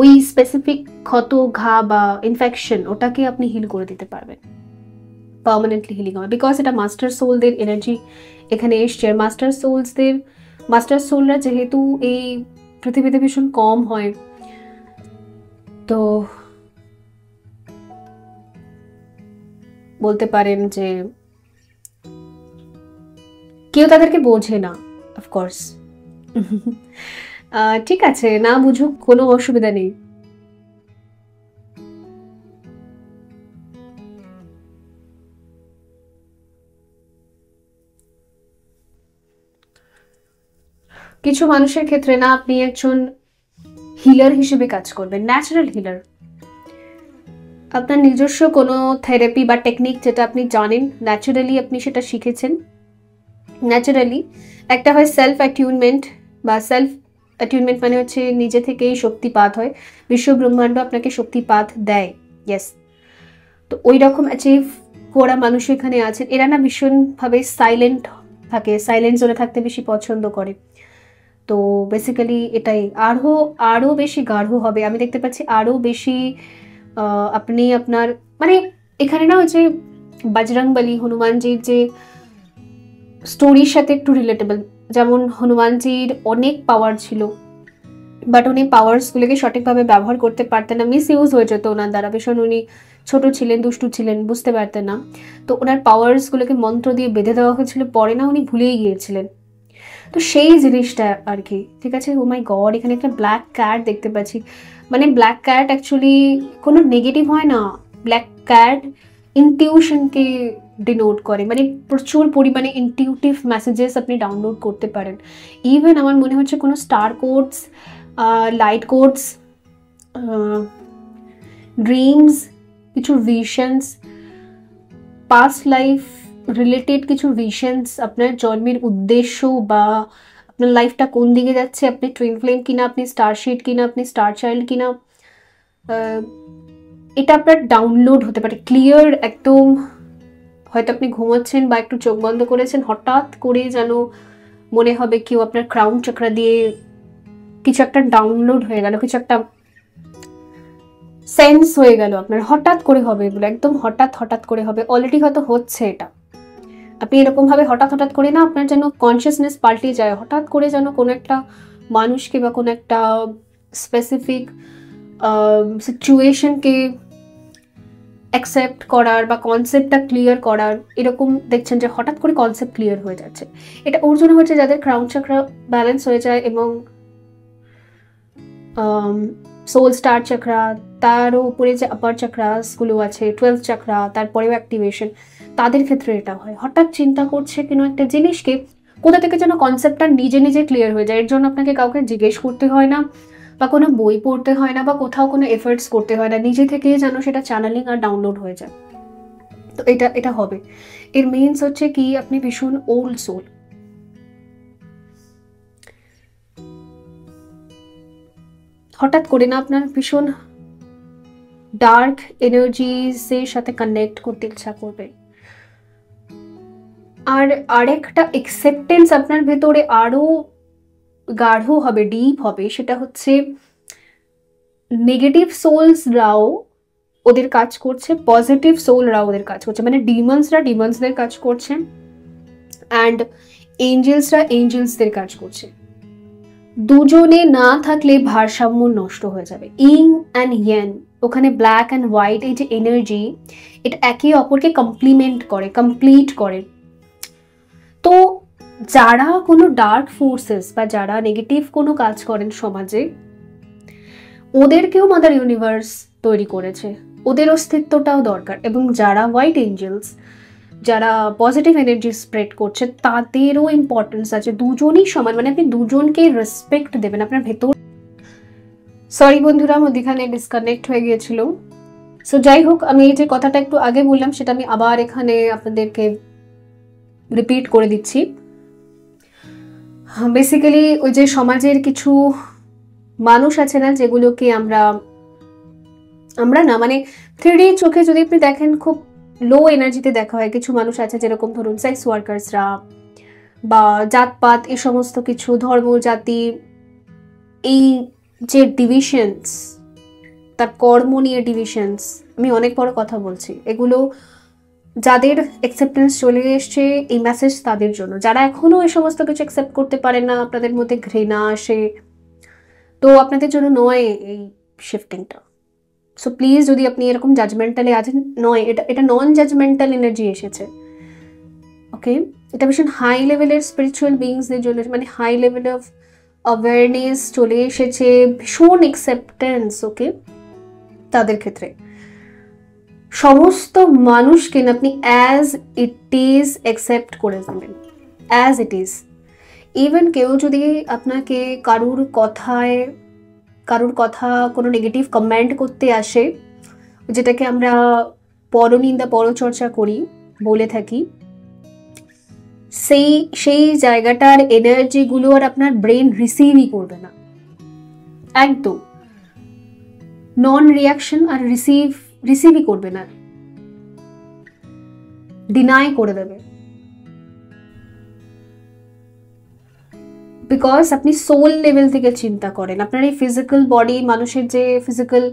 A: ওই স্পেসিফিক ক্ষত, ঘা বা ইনফেকশন ওটাকে আপনি হিল করে দিতে পারবেন, পার্মানেন্টলি হিলিং হবে। বিকজ এটা মাস্টার সোলদের এনার্জি এখানে এসছে। মাস্টার সোলরা যেহেতু এই পৃথিবীতে ভীষণ কম হয়, তো বলতে পারেন যে কেউ তাদেরকে বোঝে না, অফকোর্স। ঠিক আছে, না বুঝুক, কোনো অসুবিধা নেই। কিছু মানুষের ক্ষেত্রে না আপনি একজন হিলার হিসেবে কাজ করবেন, ন্যাচারাল হিলার। আপনার নিজস্ব কোনো থেরাপি বা টেকনিক যেটা আপনি জানেন, ন্যাচারালি আপনি সেটা শিখেছেন। ন্যাচারালি একটা হয় সেলফ অ্যাটিউনমেন্ট, বা সেলফ অ্যাটিউনমেন্ট মানে হচ্ছে নিজে থেকেই শক্তিপাত হয়, বিশ্ব ব্রহ্মাণ্ড আপনাকে শক্তিপাত দেয়। ইয়েস, তো ওই রকম অ্যাচিভ করা মানুষ এখানে আছেন। এরা না ভীষণভাবে সাইলেন্ট থাকে, সাইলেন্ট জোনে থাকতে বেশি পছন্দ করে। তো বেসিক্যালি এটাই আরও বেশি গাঢ় হবে, আমি দেখতে পাচ্ছি আরও বেশি আপনি আপনার মানে এখানে না হচ্ছে বজরংবলী হনুমানজির যে স্টোরির সাথে একটু রিলেটেবল। যেমন হনুমানজির অনেক পাওয়ার ছিল, বাট উনি পাওয়ার্সগুলোকে সঠিকভাবে ব্যবহার করতে পারতেন না, মিস ইউজ হয়ে যেত ওনার দ্বারা। ভীষণ উনি ছোট ছিলেন, দুষ্টু ছিলেন, বুঝতে পারতেন না। তো ওনার পাওয়ার্সগুলোকে মন্ত্র দিয়ে বেঁধে দেওয়া হয়েছিল, পরে না উনি ভুলেই গিয়েছিলেন। তো সেই জিনিসটা আর কি, ঠিক আছে। ও মাই গড, এখানে একটা ব্ল্যাক ক্যাট দেখতে পাচ্ছি। মানে ব্ল্যাক ক্যাট অ্যাকচুয়ালি কোনো নেগেটিভ হয় না, ব্ল্যাক ক্যাট ইনটিউশনকে ডিনোট করে, মানে প্রচুর পরিমাণে ইনটিউটিভ মেসেজেস আপনি ডাউনলোড করতে পারেন। ইভেন আমার মনে হচ্ছে কোনো star codes, light codes, dreams, কিছু ভিশনস, পাস্ট লাইফ রিলেটেড কিছু ভিশনস, আপনার জন্মের উদ্দেশ্য বা আপনার লাইফটা কোন দিকে যাচ্ছে, আপনি টুইন ফ্লেম কিনা, আপনি স্টারশিট কিনা, আপনি স্টার চাইল্ড কিনা, এটা আপনার ডাউনলোড হতে পারে ক্লিয়ার একদম। হয়তো আপনি ঘুমাচ্ছেন বা একটু চোখ বন্ধ করেছেন, হঠাৎ করে যেন মনে হবে কেউ আপনার ক্রাউন চক্রা দিয়ে কিছু একটা ডাউনলোড হয়ে গেল, কিছু একটা সেন্স হয়ে গেল আপনার, হঠাৎ করে হবে এগুলো, একদম হঠাৎ হঠাৎ করে হবে, অলরেডি হয়তো হচ্ছে এটা। আপনি এরকমভাবে হঠাৎ হঠাৎ করে না আপনার যেন কনসিয়াসনেস পাল্টে যায়, হঠাৎ করে যেন কোনো একটা মানুষকে বা কোনো একটা স্পেসিফিক সিচুয়েশনকে অ্যাকসেপ্ট করার বা কনসেপ্টটা ক্লিয়ার করার, এরকম দেখছেন যে হঠাৎ করে কনসেপ্ট ক্লিয়ার হয়ে যাচ্ছে। এটা ওর জন্য হচ্ছে যাদের ক্রাউন চাকরা ব্যালেন্স হয়ে যায় এবং সোল স্টার চাকরা, তারও উপরে যে আপার চাকরাসগুলো আছে, 12th চাকরা, তারপরেও অ্যাক্টিভেশন, তাদের ক্ষেত্রে এটা হয়। হঠাৎ চিন্তা করছে কোনো একটা জিনিসকে, কোথা থেকে যেন কনসেপ্টটা নিজে নিজে ক্লিয়ার হয়ে যায়। এর জন্য আপনাকে কাউকে জিজ্ঞেস করতে হয় না বা কোনো বই পড়তে হয় না বা কোথাও কোনো এফার্টস করতে হয় না, নিজে থেকেই যেন সেটা চ্যানেলিং আর ডাউনলোড হয়ে যায়। তো এটা হবে। এর মিনস হচ্ছে কি, আপনি ভীষণ ওল্ড সোল। হঠাৎ করে না আপনার ভীষণ ডার্ক এনার্জিসের সাথে কানেক্ট করতে ইচ্ছা করবে, আর আরেকটা অ্যাকসেপ্টেন্স আপনার ভেতরে আরো গাঢ় হবে, ডিপ হবে। সেটা হচ্ছে নেগেটিভ সোলসরাও ওদের কাজ করছে, পজিটিভ সোলরাও ওদের কাজ করছে, মানে ডিমন্সরা ডিমন্সদের কাজ করছে অ্যান্ড এঞ্জেলসরা এঞ্জেলসদের কাজ করছে। দুজনে না থাকলে ভারসাম্য নষ্ট হয়ে যাবে। ইং অ্যান্ড ইয়ান, ওখানে ব্ল্যাক অ্যান্ড হোয়াইট, এই যে এনার্জি, এটা একে অপরকে কমপ্লিমেন্ট করে, কমপ্লিট করে। তো যারা কোনো ডার্ক ফোর্সেস বা যারা নেগেটিভ কোনো কাজ করেন সমাজে, ওদেরকেও মাদার ইউনিভার্স তৈরি করেছে, ওদের অস্তিত্বটাও দরকার। এবং যারা হোয়াইট এঞ্জেলস, যারা পজিটিভ এনার্জি স্প্রেড করছে, তাদেরও ইম্পর্টেন্স আছে। দুজনই সমান, মানে আপনি দুজনকে রেসপেক্ট দেবেন আপনার ভেতর। সরি বন্ধুরা, মধ্যখানে ডিসকানেক্ট হয়ে গিয়েছিল। সো যাই হোক, আমি এই যে কথাটা একটু আগে বললাম সেটা আমি আবার এখানে আপনাদেরকে রিপিট করে দিচ্ছি। বেসিক্যালি ওই যে সমাজের কিছু মানুষ আছে না, যেগুলোকে আমরা না, মানে 3D চোখে যদি আপনি দেখেন খুব লো এনার্জিতে দেখা হয়। কিছু মানুষ আছে যেরকম ধরুন সেক্স ওয়ার্কার্সরা বা জাতপাত, এই সমস্ত কিছু, ধর্ম জাতি, এই যে ডিভিশনস, তার কর্ম নিয়ে ডিভিশনস, আমি অনেক বড় কথা বলছি, এগুলো যাদের অ্যাকসেপ্টেন্স চলে এসছে, এই মেসেজ তাদের জন্য। যারা এখনো এই সমস্ত কিছু অ্যাকসেপ্ট করতে পারে না, আপনাদের মধ্যে ঘৃণা আসে, তো আপনাদের জন্য নয় এই শিফটিংটা। সো প্লিজ, যদি আপনি এরকম জাজমেন্টালি আছেন, নয়, এটা নন জাজমেন্টাল এনার্জি এসেছে, ওকে? এটা ভীষণ হাই লেভেলের স্পিরিচুয়াল বিইংসদের জন্য, মানে হাই লেভেল অফ অ্যাওয়ারনেস চলে এসেছে, ভীষণ অ্যাকসেপ্টেন্স, ওকে? তাদের ক্ষেত্রে সমস্ত মানুষকে আপনি অ্যাজ ইট ইজ অ্যাকসেপ্ট করে যাবেন, অ্যাজ ইট ইজ। ইভেন কেউ যদি আপনাকে কারুর কথা কোনো নেগেটিভ কমেন্ট করতে আসে, যেটাকে আমরা পরনিন্দা পরচর্চা করি, বলে থাকি, সেই জায়গাটার এনার্জিগুলো আর আপনার ব্রেন রিসিভই করবে না, একদম নন রিয়াকশন, আর রিসিভই করবে না, ডিনাই করে দেবে। বিকজ আপনি সোল লেভেল থেকে চিন্তা করেন। আপনার এই ফিজিক্যাল বডি, মানুষের যে ফিজিক্যাল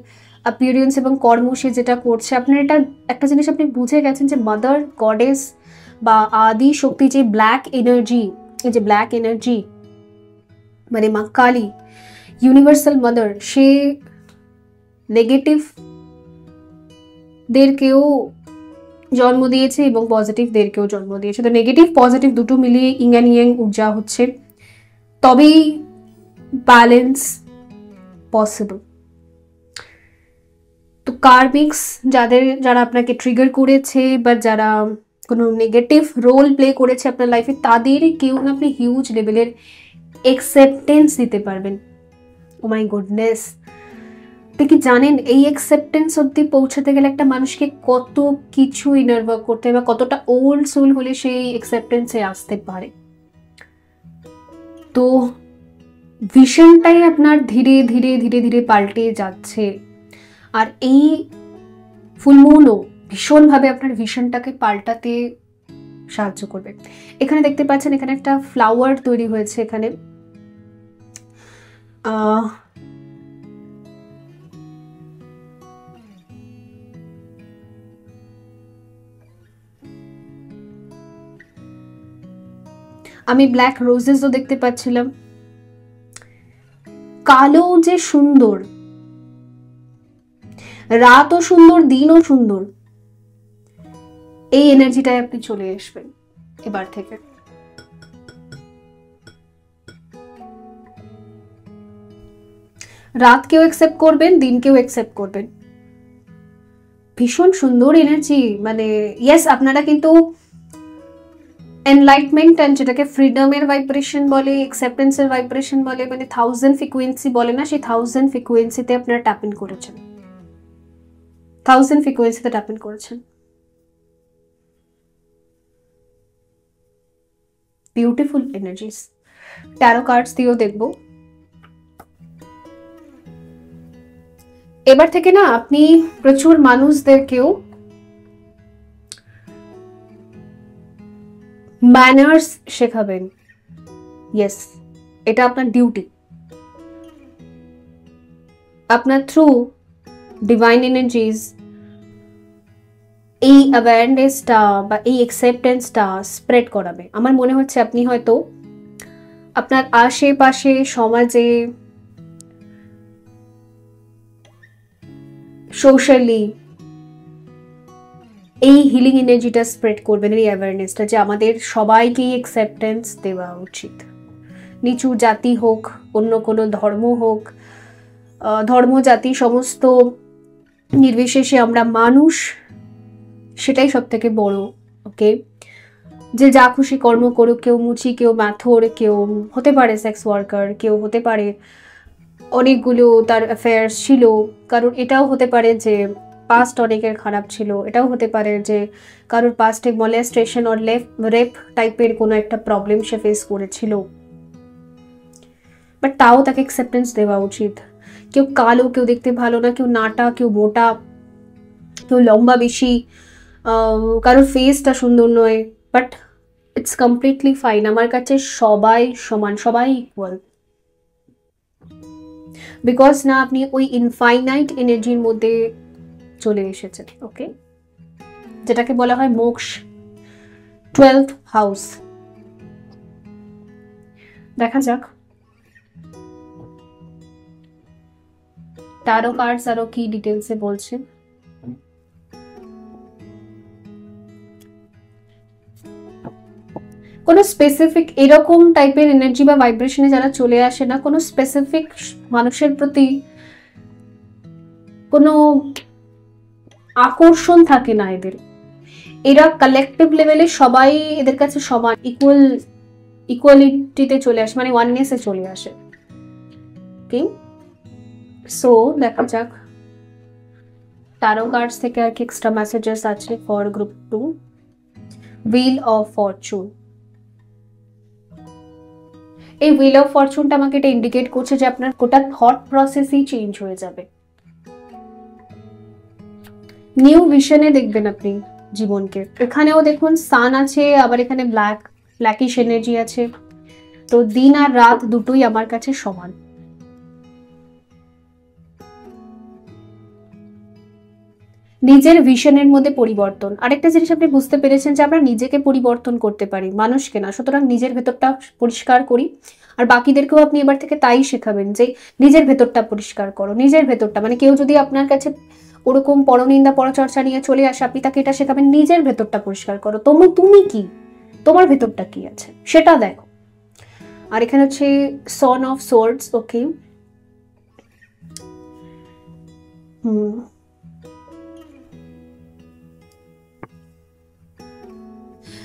A: অ্যাপিয়ারেন্স এবং কর্ম সে যেটা করছে, আপনার এটা একটা জিনিস আপনি বুঝে গেছেন যে মাদার গডেস বা আদি শক্তি, যে ব্ল্যাক এনার্জি, এই যে ব্ল্যাক এনার্জি মানে মা কালী, ইউনিভার্সাল মাদার, সে নেগেটিভদেরকেও জন্ম দিয়েছে এবং পজিটিভদেরকেও জন্ম দিয়েছে। তো নেগেটিভ পজিটিভ দুটো মিলিয়ে ইং অ্যান্ড ইয়াং ঊর্জা হচ্ছে, তবেই ব্যালেন্স পসিবল। তো কার্মিক্স যারা আপনাকে ট্রিগার করেছে বা যারা কোনো নেগেটিভ রোল প্লে করেছে আপনার লাইফে, তাদের কেউ না আপনি হিউজ লেভেলের অ্যাকসেপ্টেন্স দিতে পারবেন। ও মাই গুডনেস, আপনি কি জানেন এই অ্যাকসেপ্টেন্স অব্দি পৌঁছাতে গেলে একটা মানুষকে কত কিছু ইনার ওয়ার্ক করতে হয় বা কতটা ওল্ড সোল হলে সেই অ্যাকসেপ্টেন্সে আসতে পারে। তো ভিশনটাই আপনার ধীরে ধীরে ধীরে ধীরে পাল্টে যাচ্ছে, আর এই ফুলমুনও ভীষণভাবে আপনার ভিশনটাকে পাল্টাতে সাহায্য করবে। এখানে দেখতে পাচ্ছেন এখানে একটা ফ্লাওয়ার তৈরি হয়েছে। এখানে আমি ব্ল্যাক রোজেসও দেখতে পাচ্ছিলাম। কালো যে সুন্দর, রাতও সুন্দর, দিনও সুন্দর, এই এনার্জিটায় আপনি চলে আসবেন এবার থেকে। রাতকেও অ্যাকসেপ্ট করবেন, দিনকেও অ্যাকসেপ্ট করবেন। ভীষণ সুন্দর এনার্জি। মানে ইয়েস, আপনারা কিন্তু এনলাইটমেন্ট অ্যান্ড যেটাকে ফ্রিডমের ভাইব্রেশন বলে, অ্যাকসেপ্টেন্সের ভাইব্রেশন বলে, মানে 1000 ফ্রিকোয়েন্সি বলে না, সেই 1000 ফ্রিকোয়েন্সিতে আপনারা ট্যাপ ইন করেছেন। 1000 ফ্রিকোয়েন্সিতে ট্যাপ ইন করেছেন। Beautiful energies. ট্যারো কার্ডস দিয়েও দেখবো। এবার থেকে না আপনি প্রচুর মানুষদেরকেও ম্যানার্স শেখাবেন। ইয়েস, এটা আপনার ডিউটি। আপনার থ্রু ডিভাইন এনার্জিজ এই অ্যাওয়ারনেসটা বা এই অ্যাকসেপ্টেন্সটা স্প্রেড করাবে। আমার মনে হচ্ছে আপনি হয়তো আপনার আশেপাশে সমাজে সোশ্যালি এই হিলিং এনার্জিটা স্প্রেড করবেন, এই অ্যাওয়ারনেসটা যে আমাদের সবাইকেই অ্যাকসেপ্টেন্স দেওয়া উচিত। নিচু জাতি হোক, অন্য কোনো ধর্ম হোক, ধর্ম জাতি সমস্ত নির্বিশেষে আমরা মানুষ, সেটাই সব থেকে বড়। ওকে, যে যা খুশি কর্ম করুক, কেউ মুচি, কেউ ম্যাথর, কেউ হতে পারে সেক্স ওয়ার্কার, কেউ হতে পারে অনেকগুলো তার অ্যাফেয়ার্স ছিল, কারণ এটাও হতে পারে যে পাস্ট অনেকের খারাপ ছিল, এটাও হতে পারে যে কারোর পাস্টে মলেস্টেশন অর রেপ টাইপের কোনো একটা প্রবলেম সে ফেস করেছিল, বাট তাও তাকে অ্যাকসেপ্টেন্স দেওয়া উচিত। কেউ কালো, কেউ দেখতে ভালো না, কেউ নাটা, কেউ মোটা, কেউ লম্বা বেশি, কারোর ফেসটা সুন্দর নয়, বাট ইটস কমপ্লিটলি ফাইন। আমার কাছে সবাই সমান, সবাই ইকুয়াল। বিকজ না আপনি ওই ইনফাইনাইট এনার্জির মধ্যে চলে এসেছেন। ওকে, যেটাকে বলা হয় মোক্ষ, 12th হাউস। দেখা যাক ট্যারো কার্ডস আরো কি ডিটেলসে বলছে। কোনো স্পেসিফিক এরকম টাইপের এনার্জি বা ভাইব্রেশনে যারা চলে আসে না, কোনো স্পেসিফিক মানুষের প্রতি কোনো আকর্ষণ থাকে না এদের। এরা কালেকটিভ লেভেলে সবাই এদের কাছে সমান, ইকুয়ালিটিতে চলে আসে, মানে ওয়াননেসে চলে আসে। ওকে, সো দেখা যাক ট্যারো কার্ডস থেকে আর কি এক্সট্রা মেসেজেস আছে for group 2। Wheel of Fortune. এই হুইল অফ ফরচুনটা আমাকে এটা ইন্ডিকেট করছে যে আপনার গোটা থট প্রসেসই চেঞ্জ হয়ে যাবে। নিউ ভিশনে দেখবেন আপনি জীবনকে। এখানেও দেখুন সান আছে, আবার এখানে ব্ল্যাকিশ এনার্জি আছে। তো দিন আর রাত দুটোই আমার কাছে সমান। নিজের ভিশনের মধ্যে পরিবর্তন। আরেকটা জিনিস আপনি বুঝতে পেরেছেন যে আমরা নিজেকে পরিবর্তন করতে পারি, মানুষকে না। সুতরাং নিজের ভেতরটা পরিষ্কার করি, আর বাকিদেরকেও আপনি এবার থেকে তাই শেখাবেন যে নিজের ভেতরটা পরিষ্কার করো। নিজের ভেতরটা মানে কেউ যদি আপনার কাছে ওরকম পরনিন্দা পরচর্চা নিয়ে চলে আসে, আপনি তাকে এটা শেখাবেন নিজের ভেতরটা পরিষ্কার করো। তুমি কি, তোমার ভেতরটা কি আছে সেটা দেখো। আর এখানে হচ্ছে সন অফ সোর্ডস। ওকে,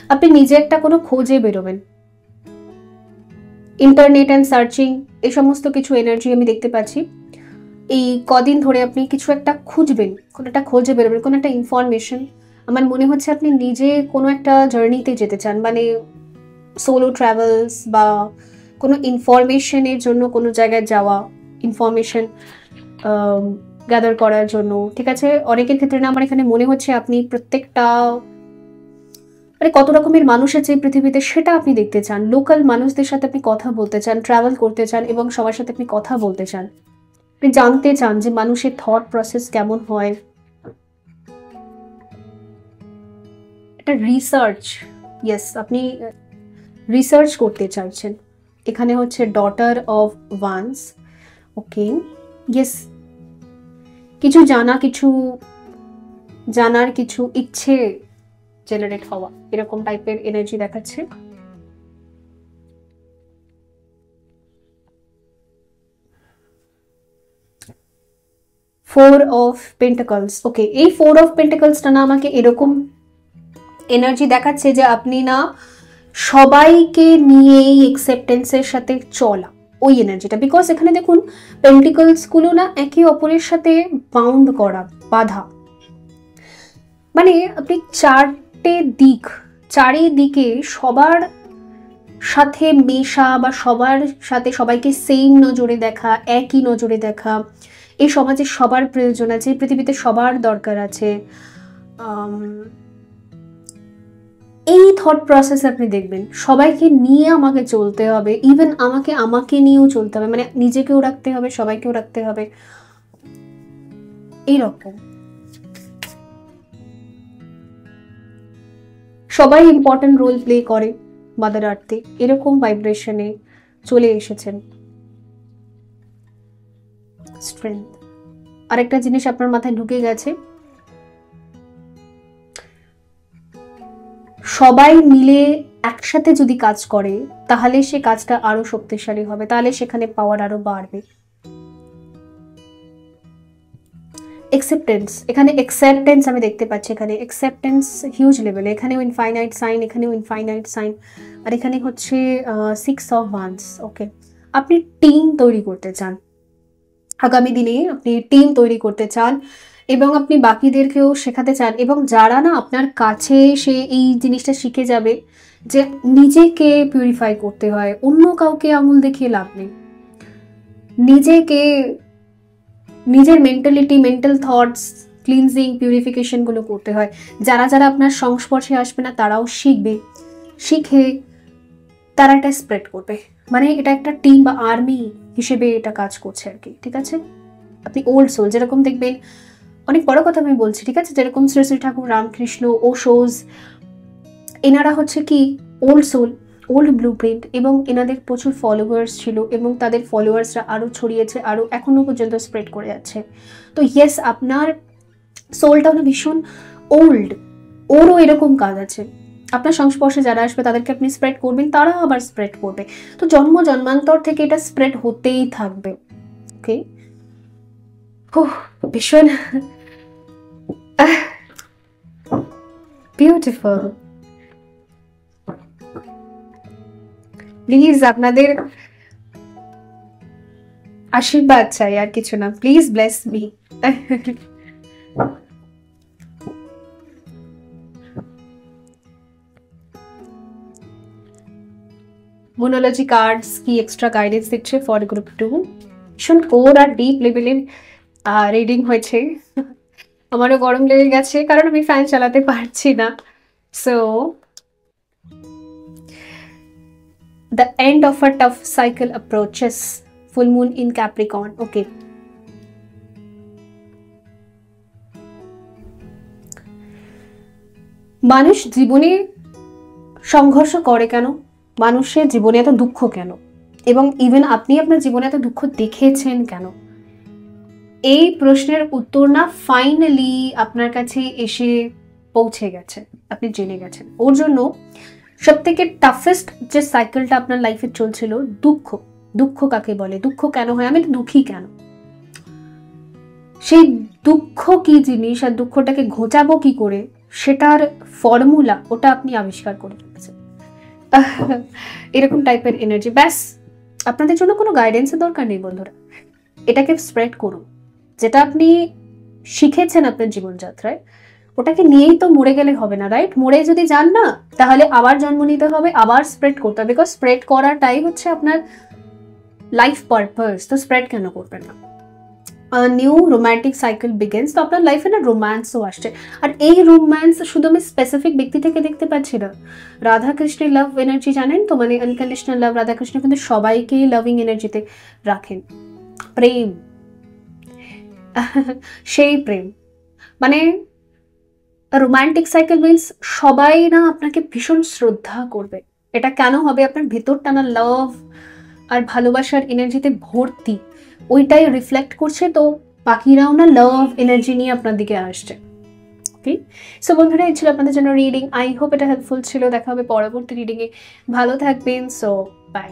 A: আপনি নিজে একটা কোনো খোঁজে বেরোবেন, ইন্টারনেট অ্যান্ড সার্চিং, এই সমস্ত কিছু এনার্জি আমি দেখতে পাচ্ছি। এই কদিন ধরে আপনি কিছু একটা খুঁজবেন, কোনো একটা খোঁজে বেরোবেন, কোনো একটা ইনফরমেশন। আমার মনে হচ্ছে আপনি নিজে কোনো একটা জার্নিতে যেতে চান, মানে সোলো ট্রাভেলস বা কোনো ইনফরমেশনের জন্য কোনো জায়গায় যাওয়া, ইনফরমেশন গ্যাদার করার জন্য, ঠিক আছে। অনেকের ক্ষেত্রে না আমার এখানে মনে হচ্ছে আপনি প্রত্যেকটা মানে কত রকমের মানুষ আছে এই পৃথিবীতে সেটা আপনি দেখতে চান, লোকাল মানুষদের সাথে আপনি কথা বলতে চান, ট্রাভেল করতে চান এবং সবার সাথে আপনি কথা বলতে চান, আপনি জানতে চান যে মানুষের থট প্রসেস কেমন হয়। একটা রিসার্চ, ইয়েস, আপনি রিসার্চ করতে চাইছেন। এখানে হচ্ছে daughter of wands, okay, yes, কিছু জানার কিছু ইচ্ছে জেনারেট হওয়া, এরকম টাইপের এনার্জি দেখাচ্ছে। ফোর অফ পেন্টাকলস, ওকে, এই ফোর অফ পেন্টাকলসটা না আমাকে এরকম এনার্জি দেখাচ্ছে যে আপনি না সবাইকে নিয়ে এই অ্যাকসেপ্টেন্সের সাথে চলা, ওই এনার্জিটা। বিকজ এখানে দেখুন পেন্টিকলস গুলো না একে অপরের সাথে বাউন্ড করা, বাধা, মানে আপনি চারিদিকে সবার সাথে মেশা বা সবার সাথে সবাইকে সেম নজরে দেখা, একই নজরে দেখা। এই সমাজে সবার প্রয়োজন আছে, পৃথিবীতে সবার দরকার আছে, এই থট প্রসেস আপনি দেখবেন। সবাইকে নিয়ে আমাকে চলতে হবে, ইভেন আমাকে নিয়েও চলতে হবে, মানে নিজেকেও রাখতে হবে, সবাইকেও রাখতে হবে, এইরকম। সবাই ইম্পর্টেন্ট রোল প্লে করে মাদার আর্থে, এরকম ভাইব্রেশনে চলে এসেছেন। স্ট্রেংথ, আরেকটা জিনিস আপনার মাথায় ঢুকে গেছে, সবাই মিলে একসাথে যদি কাজ করে তাহলে সে কাজটা আরো শক্তিশালী হবে, তাহলে সেখানে পাওয়ার আরো বাড়বে। অ্যাকসেপ্টেন্স, এখানে অ্যাকসেপ্টেন্স আমি দেখতে পাচ্ছি, এখানে অ্যাকসেপ্টেন্স হিউজ লেভেলে, এখানেও ইনফাইনাইট সাইন, এখানেও ইনফাইনাইট সাইন, আর এখানে হচ্ছে 6 অফ ওয়ান্স, ওকে। আপনি টিম তৈরি করতে চান, আগামী দিনে আপনি টিম তৈরি করতে চান এবং আপনি বাকিদেরকেও শেখাতে চান, এবং যারা না আপনার কাছে সে এই জিনিসটা শিখে যাবে যে নিজেকে পিউরিফাই করতে হয়, অন্য কাউকে আঙুল দেখিয়ে লাভ নেই, নিজের mentality, mental thoughts cleansing, purification গুলো করতে হয়। যারা আপনার সংস্পর্শে আসবে না তারাও শিখে তারা এটা স্প্রেড করবে, মানে এটা একটা টিম বা আর্মি হিসেবে এটা কাজ করছে আর কি, ঠিক আছে। আপনি ওল্ড সোল, যেরকম দেখবেন, অনেক বড় কথা আমি বলছি, ঠিক আছে, যেরকম শ্রী শ্রী ঠাকুর রামকৃষ্ণ, ওশোজ, এনারা হচ্ছে কি old soul, old blueprint, এবং এনাদের প্রচুর ফলোয়ার্স ছিল এবং তাদের ফলোয়ার্সরা আরও ছড়িয়েছে, আরও এখনও পর্যন্ত স্প্রেড করে যাচ্ছে। তো ইয়েস, আপনার সোলটা হলো ভীষণ ওল্ড, ওরও এরকম কাজ আছে। আপনার সংস্পর্শে যারা আসবে তাদেরকে আপনি স্প্রেড করবেন, তারা আবার স্প্রেড করবে, তো জন্মান্তর থেকে এটা স্প্রেড হতেই থাকবে, ওকে। ভীষণ বিউটিফুল। প্লিজ আপনাদের আশীর্বাদ চাই, আর কিছু না, প্লিজ ব্লেস মি। মোনোলজি কার্ডস কি এক্সট্রা গাইডেন্স দিচ্ছে ফর গ্রুপ 2? ভীষণ কোর আর ডিপ লেভেলের রিডিং হয়েছে, আমারও গরম লেগে গেছে কারণ আমি ফ্যান চালাতে পারছি না। So the end of a tough cycle approaches, full moon in Capricorn, okay. মানুষ জীবনে সংঘর্ষ করে কেন, মানুষের জীবনে এত দুঃখ কেন, এবং ইভেন আপনি আপনার জীবনে এত দুঃখ দেখেছেন কেন, এই প্রশ্নের উত্তর না ফাইনালি আপনার কাছে এসে পৌঁছে গেছে, আপনি জেনে গেছেন। ওর জন্য সবথেকে টাফেস্ট যে সাইকেলটা আপনার লাইফে চলছিল, দুঃখ কাকে বলে, দুঃখ কেন হয়, আমি দুঃখী কেন, সেই দুঃখ কি জিনিস আর দুঃখটাকে ঘোচাবো কি করে, সেটার ফর্মুলা ওটা আপনি আবিষ্কার করে রেখেছেন। এরকম টাইপের এনার্জি। ব্যাস, আপনাদের জন্য কোনো গাইডেন্সের দরকার নেই বন্ধুরা, এটাকে স্প্রেড করুন। যেটা আপনি শিখেছেন আপনার জীবনযাত্রায়, ওটাকে নিয়েই তো মরে গেলে হবে না, রাইট? মরে যদি যান না, তাহলে আবার জন্ম নিতে হবে, আবার স্প্রেড করতে হবে, বিকজ স্প্রেড করাটাই হচ্ছে আপনার লাইফ পারপাস। তো স্প্রেড কেন করবেন না? New romantic cycle begins. তো আপনার লাইফে না রোম্যান্সও আসছে, আর এই রোম্যান্স শুধু আমি স্পেসিফিক ব্যক্তি থেকে দেখতে পাচ্ছি না। রাধাকৃষ্ণের লাভ এনার্জি জানেন তো, মানে আনকন্ডিশনাল লাভ। রাধাকৃষ্ণ কিন্তু সবাইকেই লাভিং এনার্জিতে রাখেন। প্রেম, সেই প্রেম, মানে রোম্যান্টিক সাইকেল মিন্স সবাই না আপনাকে ভীষণ শ্রদ্ধা করবে। এটা কেন হবে? আপনার ভেতরটা না লাভ আর ভালোবাসার এনার্জিতে ভর্তি, ওইটাই রিফ্লেক্ট করছে। তো বাকিরাও না লাভ এনার্জি নিয়ে আপনার দিকে আসছে। ওকে, সো বন্ধুরা, এই ছিল আপনাদের জন্য রিডিং। আই হোপ এটা হেল্পফুল ছিল। দেখা হবে পরবর্তী রিডিংয়ে। ভালো থাকবেন। So by.